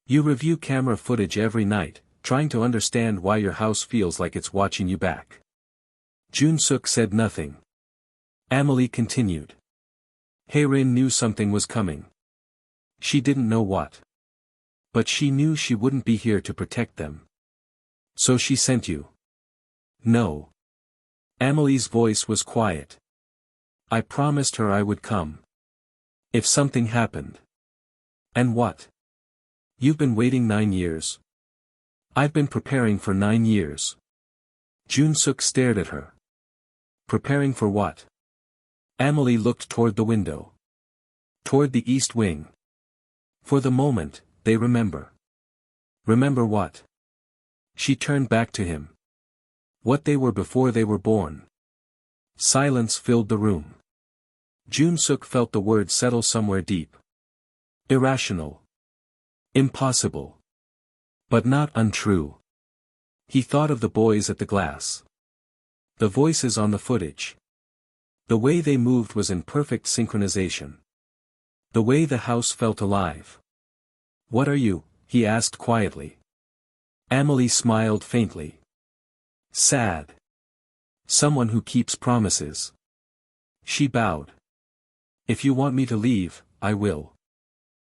S1: You review camera footage every night, trying to understand why your house feels like it's watching you back. Jun-suk said nothing. Amelie continued. Ari knew something was coming. She didn't know what. But she knew she wouldn't be here to protect them. So she sent you. No. Amelie's voice was quiet. I promised her I would come. If something happened. And what? You've been waiting 9 years. I've been preparing for 9 years. Jun-suk stared at her. Preparing for what? Amelie looked toward the window. Toward the east wing. For the moment, they remember. Remember what? She turned back to him. What they were before they were born. Silence filled the room. Jun-suk felt the words settle somewhere deep. Irrational. Impossible. But not untrue. He thought of the boys at the glass. The voices on the footage. The way they moved was in perfect synchronization. The way the house felt alive. What are you? He asked quietly. Amelie smiled faintly. Sad. Someone who keeps promises. She bowed. If you want me to leave, I will.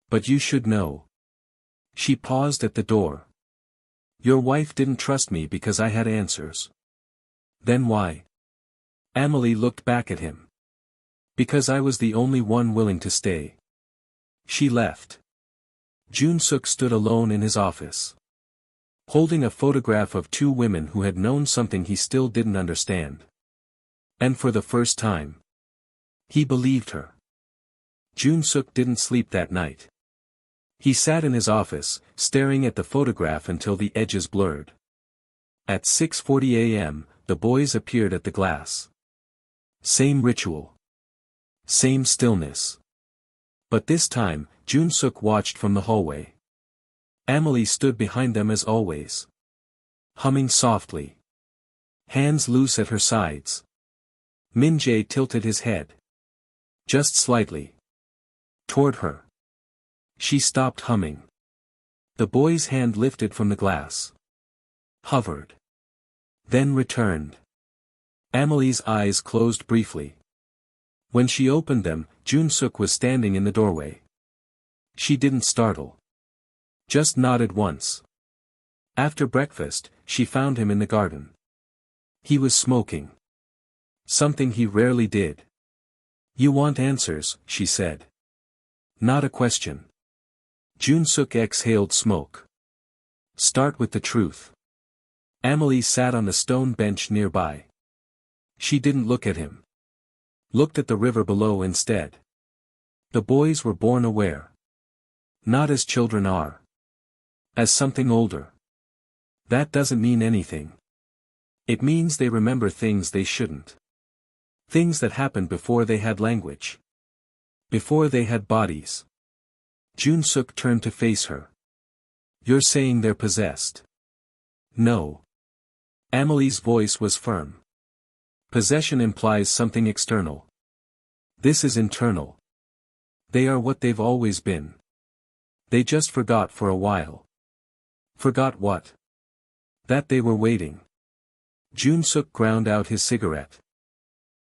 S1: But you should know. She paused at the door. Your wife didn't trust me because I had answers. Then why? Amelie looked back at him. Because I was the only one willing to stay. She left. Jun-suk stood alone in his office. Holding a photograph of 2 women who had known something he still didn't understand. And for the first time. He believed her. Jun-suk didn't sleep that night. He sat in his office, staring at the photograph until the edges blurred. At 6:40 a.m., the boys appeared at the glass. Same ritual. Same stillness. But this time, Jun-suk watched from the hallway. Amelie stood behind them as always. Humming softly. Hands loose at her sides. Min-jae tilted his head. Just slightly. Toward her. She stopped humming. The boy's hand lifted from the glass. Hovered. Then returned. Amelie's eyes closed briefly. When she opened them, Jun-suk was standing in the doorway. She didn't startle. Just nodded once. After breakfast, she found him in the garden. He was smoking. Something he rarely did. You want answers, she said. Not a question. Jun-suk exhaled smoke. Start with the truth. Amelie sat on the stone bench nearby. She didn't look at him. Looked at the river below instead. The boys were born aware. Not as children are. As something older. That doesn't mean anything. It means they remember things they shouldn't. Things that happened before they had language. Before they had bodies. Jun-suk turned to face her. You're saying they're possessed. No. Amelie's voice was firm. Possession implies something external. This is internal. They are what they've always been. They just forgot for a while. Forgot what? That they were waiting. Jun-suk ground out his cigarette.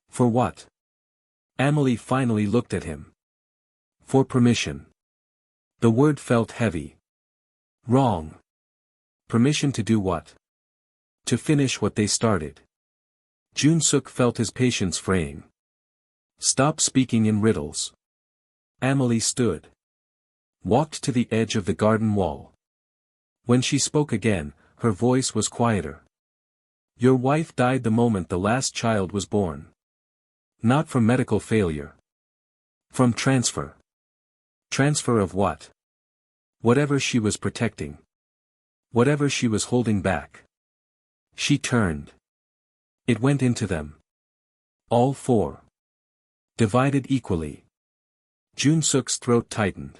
S1: For what? Amelie finally looked at him. For permission. The word felt heavy. Wrong. Permission to do what? To finish what they started. Jun-suk felt his patience fraying. Stop speaking in riddles. Amelie stood. Walked to the edge of the garden wall. When she spoke again, her voice was quieter. Your wife died the moment the last child was born. Not from medical failure. From transfer. Transfer of what? Whatever she was protecting. Whatever she was holding back. She turned. It went into them. All 4. Divided equally. Jun-suk's throat tightened.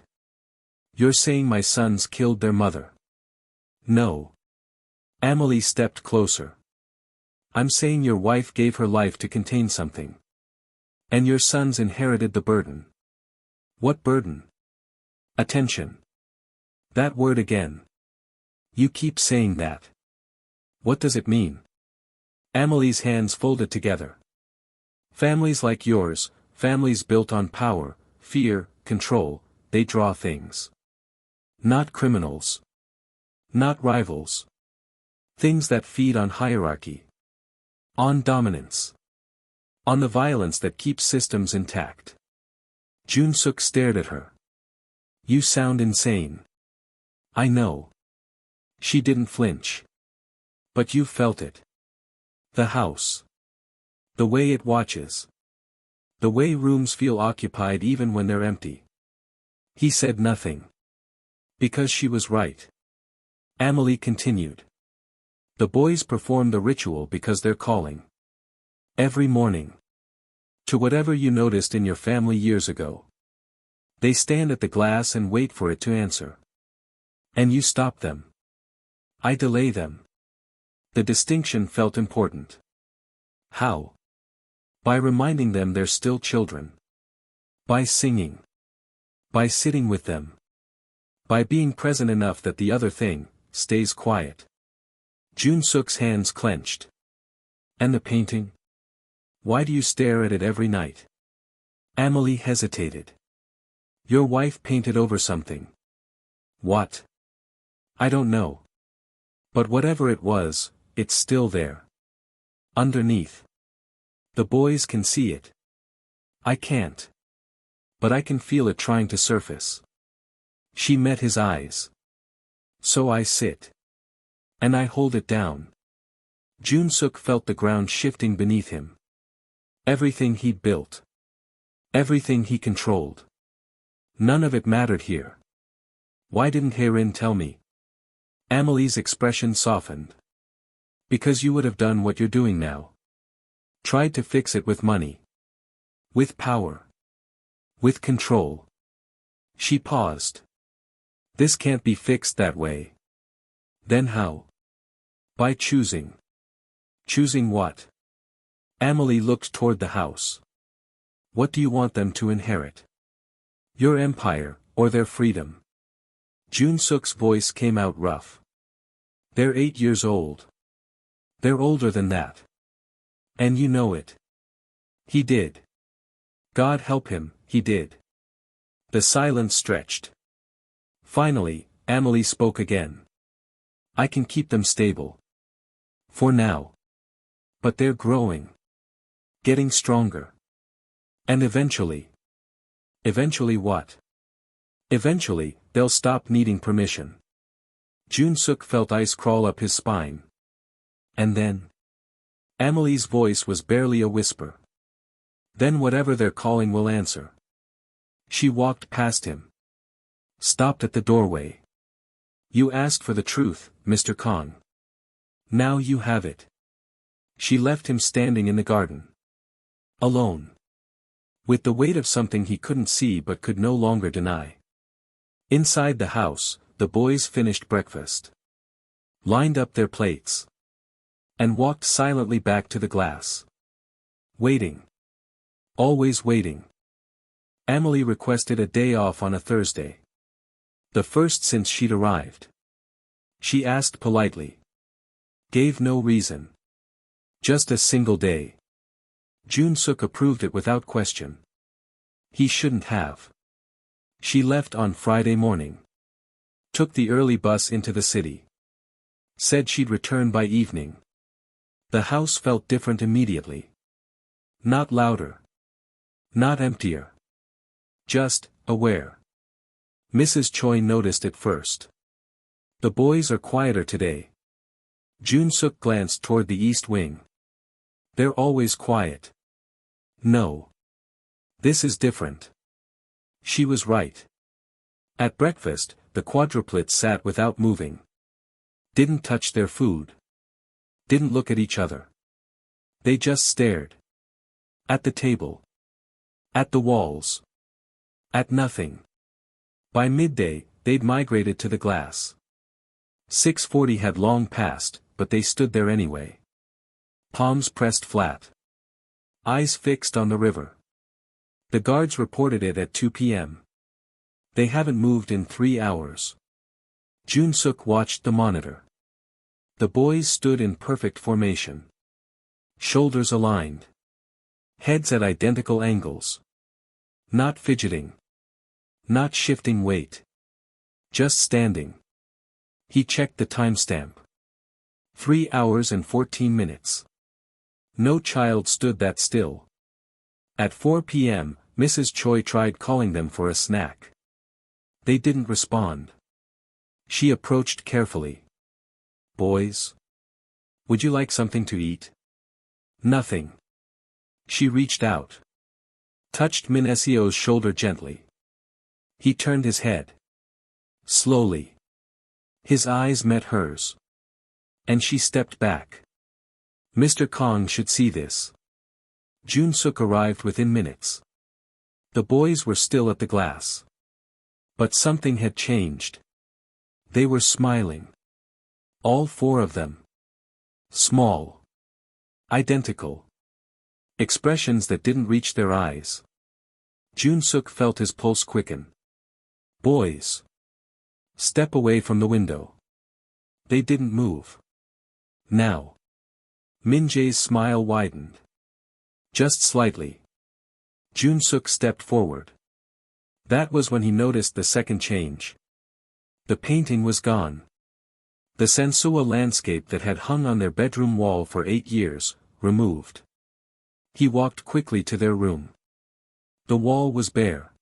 S1: You're saying my sons killed their mother? No. Amelie stepped closer. I'm saying your wife gave her life to contain something. And your sons inherited the burden. What burden? Attention. That word again. You keep saying that. What does it mean? Amelie's hands folded together. Families like yours, families built on power, fear, control, they draw things. Not criminals. Not rivals. Things that feed on hierarchy. On dominance. On the violence that keeps systems intact. Jun-suk stared at her. You sound insane. I know. She didn't flinch. But you felt it. The house. The way it watches. The way rooms feel occupied even when they're empty. He said nothing. Because she was right. Amelie continued. The boys perform the ritual because they're calling. Every morning. To whatever you noticed in your family years ago. They stand at the glass and wait for it to answer. And you stop them. I delay them. The distinction felt important. How? By reminding them they're still children. By singing. By sitting with them. By being present enough that the other thing stays quiet. Jun-suk's hands clenched. And the painting? Why do you stare at it every night? Amelie hesitated. Your wife painted over something. What? I don't know. But whatever it was, it's still there. Underneath. The boys can see it. I can't. But I can feel it trying to surface. She met his eyes. So I sit. And I hold it down. Jun-suk felt the ground shifting beneath him. Everything he'd built. Everything he controlled. None of it mattered here. Why didn't Herin tell me? Amelie's expression softened. Because you would have done what you're doing now. Tried to fix it with money. With power. With control. She paused. This can't be fixed that way. Then how? By choosing. Choosing what? Amelie looked toward the house. What do you want them to inherit? Your empire, or their freedom? Jun-suk's voice came out rough. They're 8 years old. They're older than that. And you know it. He did. God help him, he did. The silence stretched. Finally, Amelie spoke again. I can keep them stable. For now. But they're growing. Getting stronger. And eventually. Eventually what? Eventually, they'll stop needing permission. Jun-suk felt ice crawl up his spine. And then? Amelie's voice was barely a whisper. Then whatever they're calling will answer. She walked past him. Stopped at the doorway. You asked for the truth, Mr. Kong. Now you have it. She left him standing in the garden. Alone. With the weight of something he couldn't see but could no longer deny. Inside the house, the boys finished breakfast. Lined up their plates. And walked silently back to the glass. Waiting. Always waiting. Amelie requested a day off on a Thursday. The first since she'd arrived. She asked politely. Gave no reason. Just a single day. Jun-suk approved it without question. He shouldn't have. She left on Friday morning. Took the early bus into the city. Said she'd return by evening. The house felt different immediately. Not louder. Not emptier. Just, aware. Mrs. Choi noticed it first. The boys are quieter today. Jun-suk glanced toward the east wing. They're always quiet. No. This is different. She was right. At breakfast, the quadruplets sat without moving. Didn't touch their food. Didn't look at each other. They just stared. At the table. At the walls. At nothing. By midday, they'd migrated to the glass. 6:40 had long passed, but they stood there anyway. Palms pressed flat. Eyes fixed on the river. The guards reported it at 2 p.m. They haven't moved in 3 hours. Jun-suk watched the monitor. The boys stood in perfect formation. Shoulders aligned. Heads at identical angles. Not fidgeting. Not shifting weight. Just standing. He checked the timestamp. 3 hours and 14 minutes. No child stood that still. At 4 p.m., Mrs. Choi tried calling them for a snack. They didn't respond. She approached carefully. Boys? Would you like something to eat? Nothing. She reached out. Touched Min Seo's shoulder gently. He turned his head. Slowly. His eyes met hers. And she stepped back. Mr. Kong should see this. Jun Suk arrived within minutes. The boys were still at the glass. But something had changed. They were smiling. All 4 of them. Small. Identical. Expressions that didn't reach their eyes. Jun Suk felt his pulse quicken. Boys. Step away from the window. They didn't move. Now. Min Jae's smile widened. Just slightly. Jun Suk stepped forward. That was when he noticed the second change. The painting was gone. The sensual landscape that had hung on their bedroom wall for 8 years, removed. He walked quickly to their room. The wall was bare.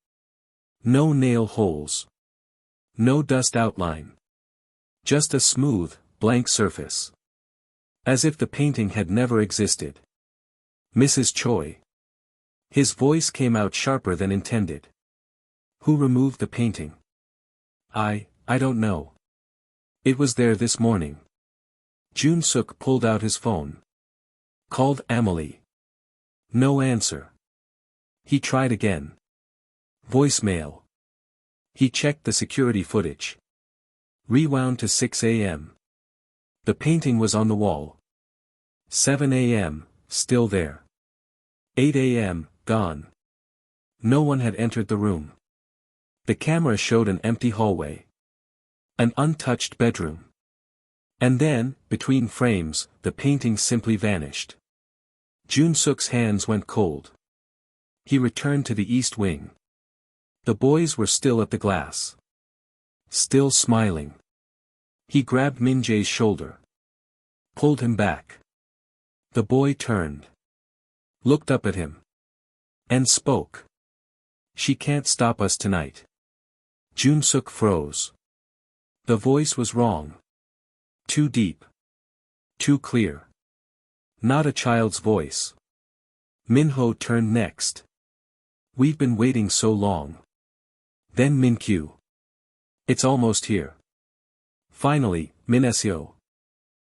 S1: No nail holes. No dust outline. Just a smooth, blank surface. As if the painting had never existed. Mrs. Choi. His voice came out sharper than intended. Who removed the painting? I don't know. It was there this morning. Jun Suk pulled out his phone. Called Amelie. No answer. He tried again. Voicemail. He checked the security footage. Rewound to 6 a.m. The painting was on the wall. 7 a.m., still there. 8 a.m., gone. No one had entered the room. The camera showed an empty hallway. An untouched bedroom. And then, between frames, the painting simply vanished. Jun Suk's hands went cold. He returned to the east wing. The boys were still at the glass. Still smiling. He grabbed Min Jae's shoulder. Pulled him back. The boy turned. Looked up at him. And spoke. She can't stop us tonight. Jun Suk froze. The voice was wrong. Too deep. Too clear. Not a child's voice. Minho turned next. We've been waiting so long. Then Min-kyu. It's almost here. Finally, Min Seo.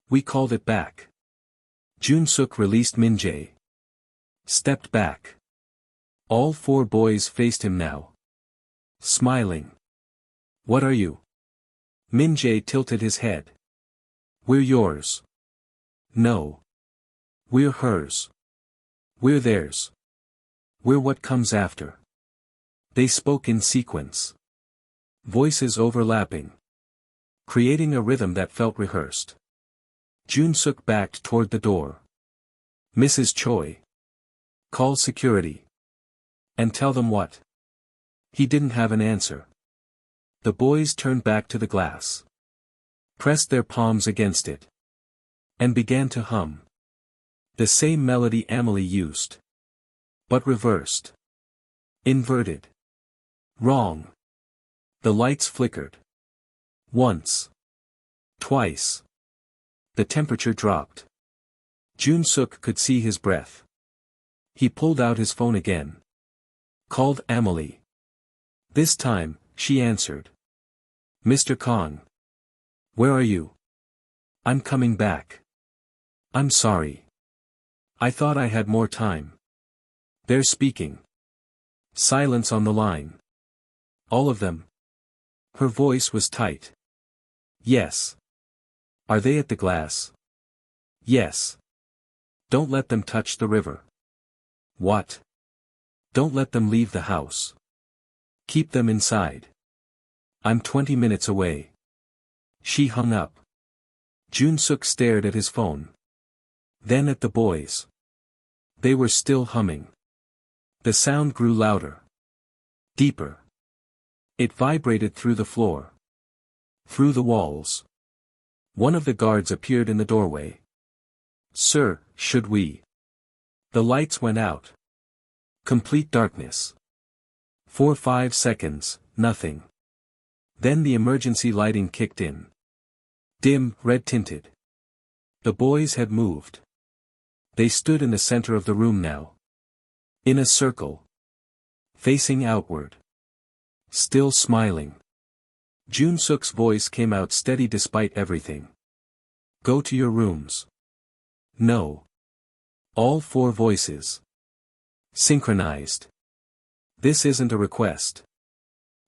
S1: We called it back. Jun Suk released Min Jae. Stepped back. All 4 boys faced him now. Smiling. What are you? Min Jae tilted his head. We're yours. No. We're hers. We're theirs. We're what comes after. They spoke in sequence. Voices overlapping. Creating a rhythm that felt rehearsed. Jun Suk backed toward the door. Mrs. Choi. Call security. And tell them what? He didn't have an answer. The boys turned back to the glass. Pressed their palms against it. And began to hum. The same melody Amelie used. But reversed. Inverted. Wrong. The lights flickered. Once. Twice. The temperature dropped. Jun Suk could see his breath. He pulled out his phone again. Called Amelie. This time, she answered. Mr. Kong. Where are you? I'm coming back. I'm sorry. I thought I had more time. They're speaking. Silence on the line. All of them. Her voice was tight. Yes. Are they at the glass? Yes. Don't let them touch the river. What? Don't let them leave the house. Keep them inside. I'm 20 minutes away. She hung up. Jun Suk stared at his phone. Then at the boys. They were still humming. The sound grew louder. Deeper. It vibrated through the floor. Through the walls. One of the guards appeared in the doorway. "Sir, should we?" The lights went out. Complete darkness. For 5 seconds, nothing. Then the emergency lighting kicked in. Dim, red-tinted. The boys had moved. They stood in the center of the room now. In a circle. Facing outward. Still smiling. Jun-suk's voice came out steady despite everything. "Go to your rooms." "No." All 4 voices. Synchronized. "This isn't a request."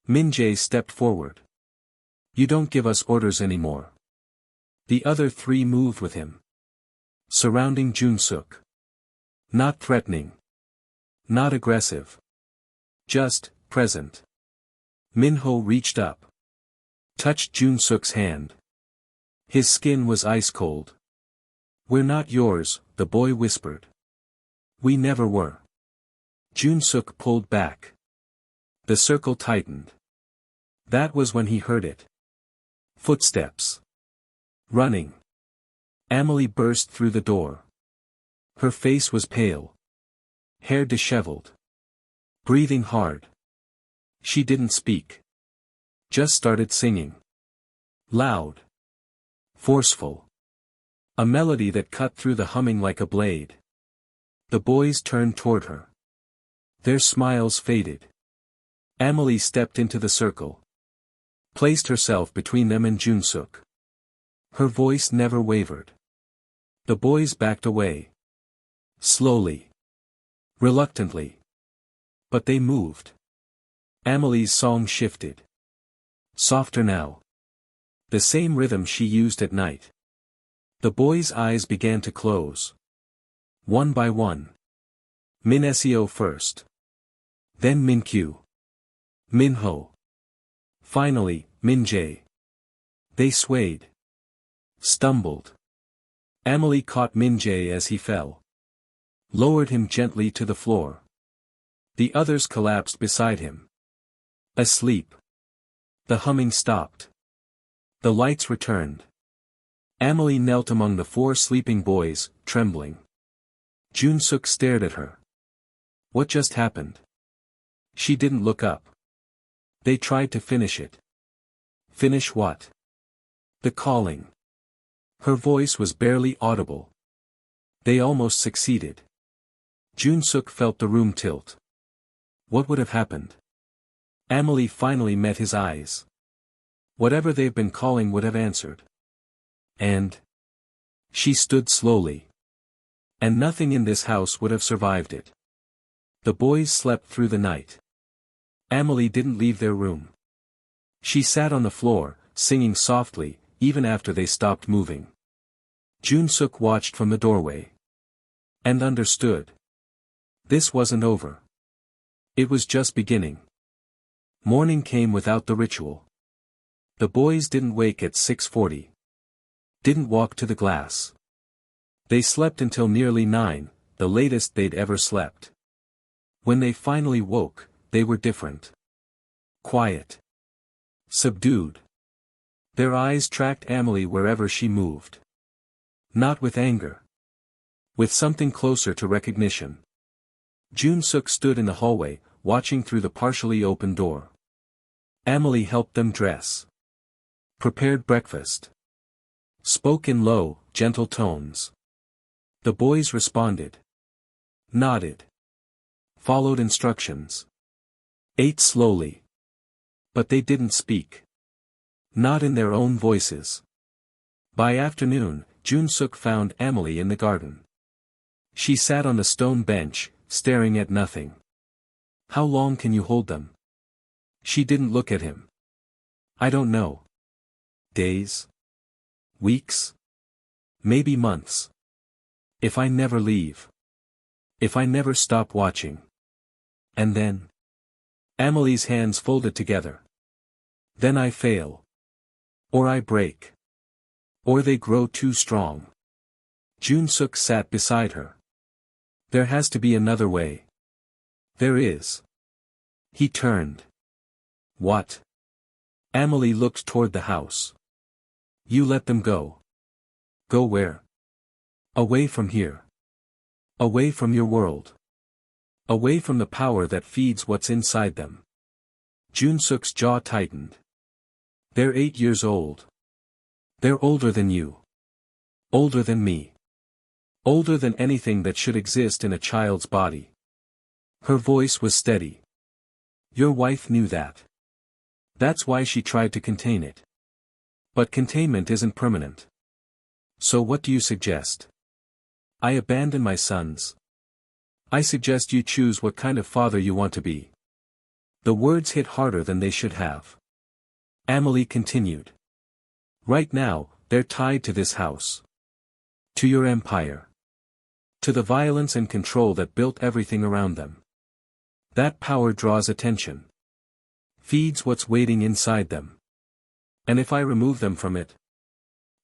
S1: Min-jae stepped forward. "You don't give us orders anymore." The other 3 moved with him. Surrounding Jun-suk. Not threatening. Not aggressive. Just, present. Min-ho reached up. Touched Jun-suk's hand. His skin was ice cold. "We're not yours," the boy whispered. "We never were." Jun-suk pulled back. The circle tightened. That was when he heard it. Footsteps. Running. Amelie burst through the door. Her face was pale. Hair disheveled. Breathing hard. She didn't speak. Just started singing. Loud. Forceful. A melody that cut through the humming like a blade. The boys turned toward her. Their smiles faded. Amelie stepped into the circle. Placed herself between them and Jun-suk. Her voice never wavered. The boys backed away. Slowly. Reluctantly. But they moved. Amelie's song shifted. Softer now. The same rhythm she used at night. The boys' eyes began to close. One by one. Min-seo first. Then Min-kyu. Min-ho. Finally, Min-jae. They swayed. Stumbled. Amelie caught Min-jae as he fell. Lowered him gently to the floor. The others collapsed beside him. Asleep. The humming stopped. The lights returned. Amelie knelt among the 4 sleeping boys, trembling. Jun-suk stared at her. What just happened? She didn't look up. They tried to finish it. Finish what? The calling. Her voice was barely audible. They almost succeeded. Jun-suk felt the room tilt. What would have happened? Amelie finally met his eyes. Whatever they've been calling would have answered. And she stood slowly. And nothing in this house would have survived it. The boys slept through the night. Amelie didn't leave their room. She sat on the floor, singing softly, even after they stopped moving. Jun-suk watched from the doorway. And understood. This wasn't over. It was just beginning. Morning came without the ritual. The boys didn't wake at 6:40. Didn't walk to the glass. They slept until nearly 9, the latest they'd ever slept. When they finally woke, they were different. Quiet. Subdued. Their eyes tracked Amelie wherever she moved. Not with anger. With something closer to recognition. Jun-suk stood in the hallway, watching through the partially open door. Amelie helped them dress. Prepared breakfast. Spoke in low, gentle tones. The boys responded. Nodded. Followed instructions. Ate slowly. But they didn't speak. Not in their own voices. By afternoon, Jun-suk found Amelie in the garden. She sat on the stone bench, staring at nothing. How long can you hold them? She didn't look at him. I don't know. Days? Weeks? Maybe months. If I never leave. If I never stop watching. And then? Amelie's hands folded together. Then I fail. Or I break. Or they grow too strong. Jun-suk sat beside her. There has to be another way. There is. He turned. What? Amelie looked toward the house. You let them go. Go where? Away from here. Away from your world. Away from the power that feeds what's inside them. Jun-suk's jaw tightened. They're 8 years old. They're older than you. Older than me. Older than anything that should exist in a child's body. Her voice was steady. Your wife knew that. That's why she tried to contain it. But containment isn't permanent. So what do you suggest? I abandon my sons. I suggest you choose what kind of father you want to be. The words hit harder than they should have. Amelie continued. Right now, they're tied to this house. To your empire. To the violence and control that built everything around them. That power draws attention. Feeds what's waiting inside them. And if I remove them from it,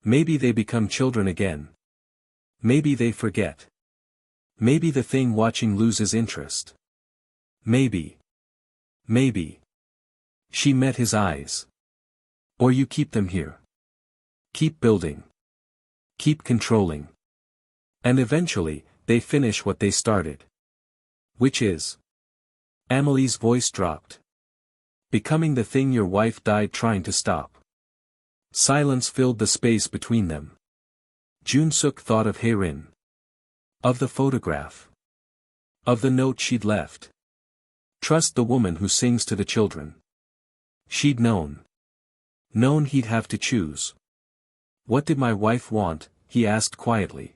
S1: maybe they become children again. Maybe they forget. Maybe the thing watching loses interest. Maybe. Maybe. She met his eyes. Or you keep them here. Keep building. Keep controlling. And eventually, they finish what they started. Which is? Amelie's voice dropped. Becoming the thing your wife died trying to stop. Silence filled the space between them. Jun-suk thought of Hae-rin. Of the photograph. Of the note she'd left. Trust the woman who sings to the children. She'd known. Known he'd have to choose. What did my wife want? He asked quietly.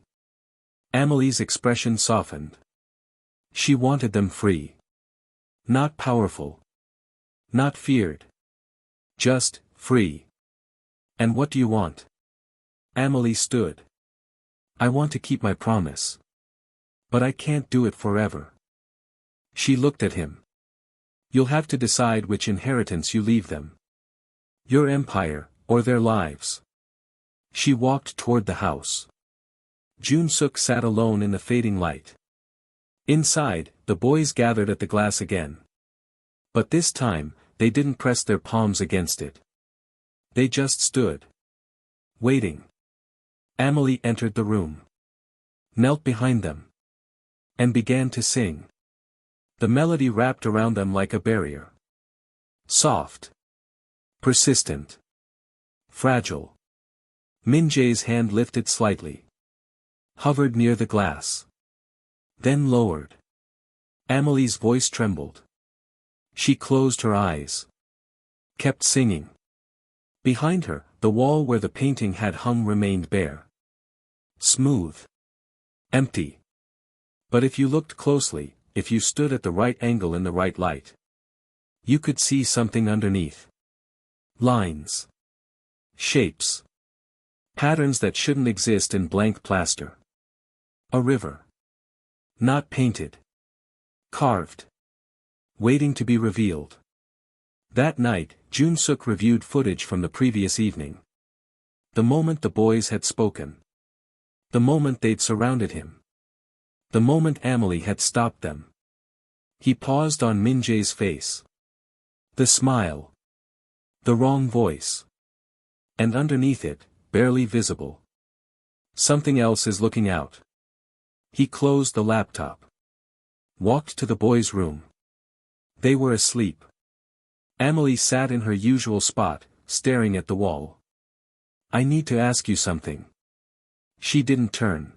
S1: Amelie's expression softened. She wanted them free. Not powerful. Not feared. Just, free. And what do you want? Amelie stood. I want to keep my promise. But I can't do it forever. She looked at him. You'll have to decide which inheritance you leave them. Your empire, or their lives. She walked toward the house. Jun-suk sat alone in the fading light. Inside, the boys gathered at the glass again. But this time, they didn't press their palms against it. They just stood. Waiting. Amelie entered the room. Knelt behind them. And began to sing. The melody wrapped around them like a barrier. Soft. Persistent. Fragile. Min-jae's hand lifted slightly. Hovered near the glass. Then lowered. Amelie's voice trembled. She closed her eyes. Kept singing. Behind her, the wall where the painting had hung remained bare. Smooth. Empty. But if you looked closely, if you stood at the right angle in the right light, you could see something underneath. Lines. Shapes. Patterns that shouldn't exist in blank plaster. A river. Not painted. Carved. Waiting to be revealed. That night, Jun-suk reviewed footage from the previous evening. The moment the boys had spoken. The moment they'd surrounded him. The moment Amelie had stopped them. He paused on Min-jae's face. The smile. The wrong voice. And underneath it, barely visible. Something else is looking out. He closed the laptop. Walked to the boys' room. They were asleep. Amelie sat in her usual spot, staring at the wall. I need to ask you something. She didn't turn.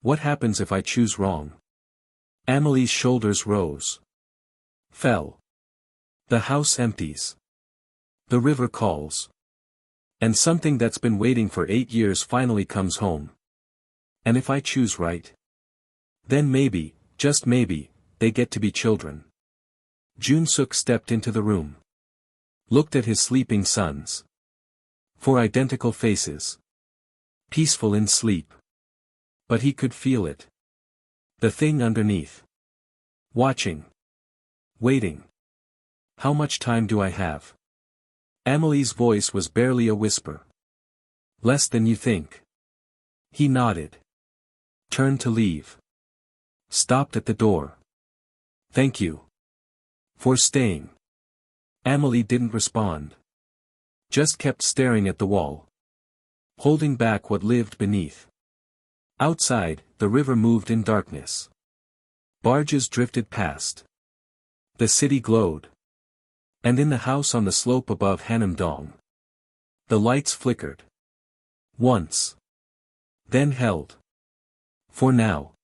S1: What happens if I choose wrong? Amelie's shoulders rose. Fell. The house empties. The river calls. And something that's been waiting for 8 years finally comes home. And if I choose right? Then maybe, just maybe, they get to be children. Jun-suk stepped into the room. Looked at his sleeping sons. 4 identical faces. Peaceful in sleep. But he could feel it. The thing underneath. Watching. Waiting. How much time do I have? Amelie's voice was barely a whisper. Less than you think. He nodded. Turned to leave. Stopped at the door. Thank you. For staying. Amelie didn't respond. Just kept staring at the wall. Holding back what lived beneath. Outside, the river moved in darkness. Barges drifted past. The city glowed. And in the house on the slope above Hanam Dong, the lights flickered. Once. Then held. For now.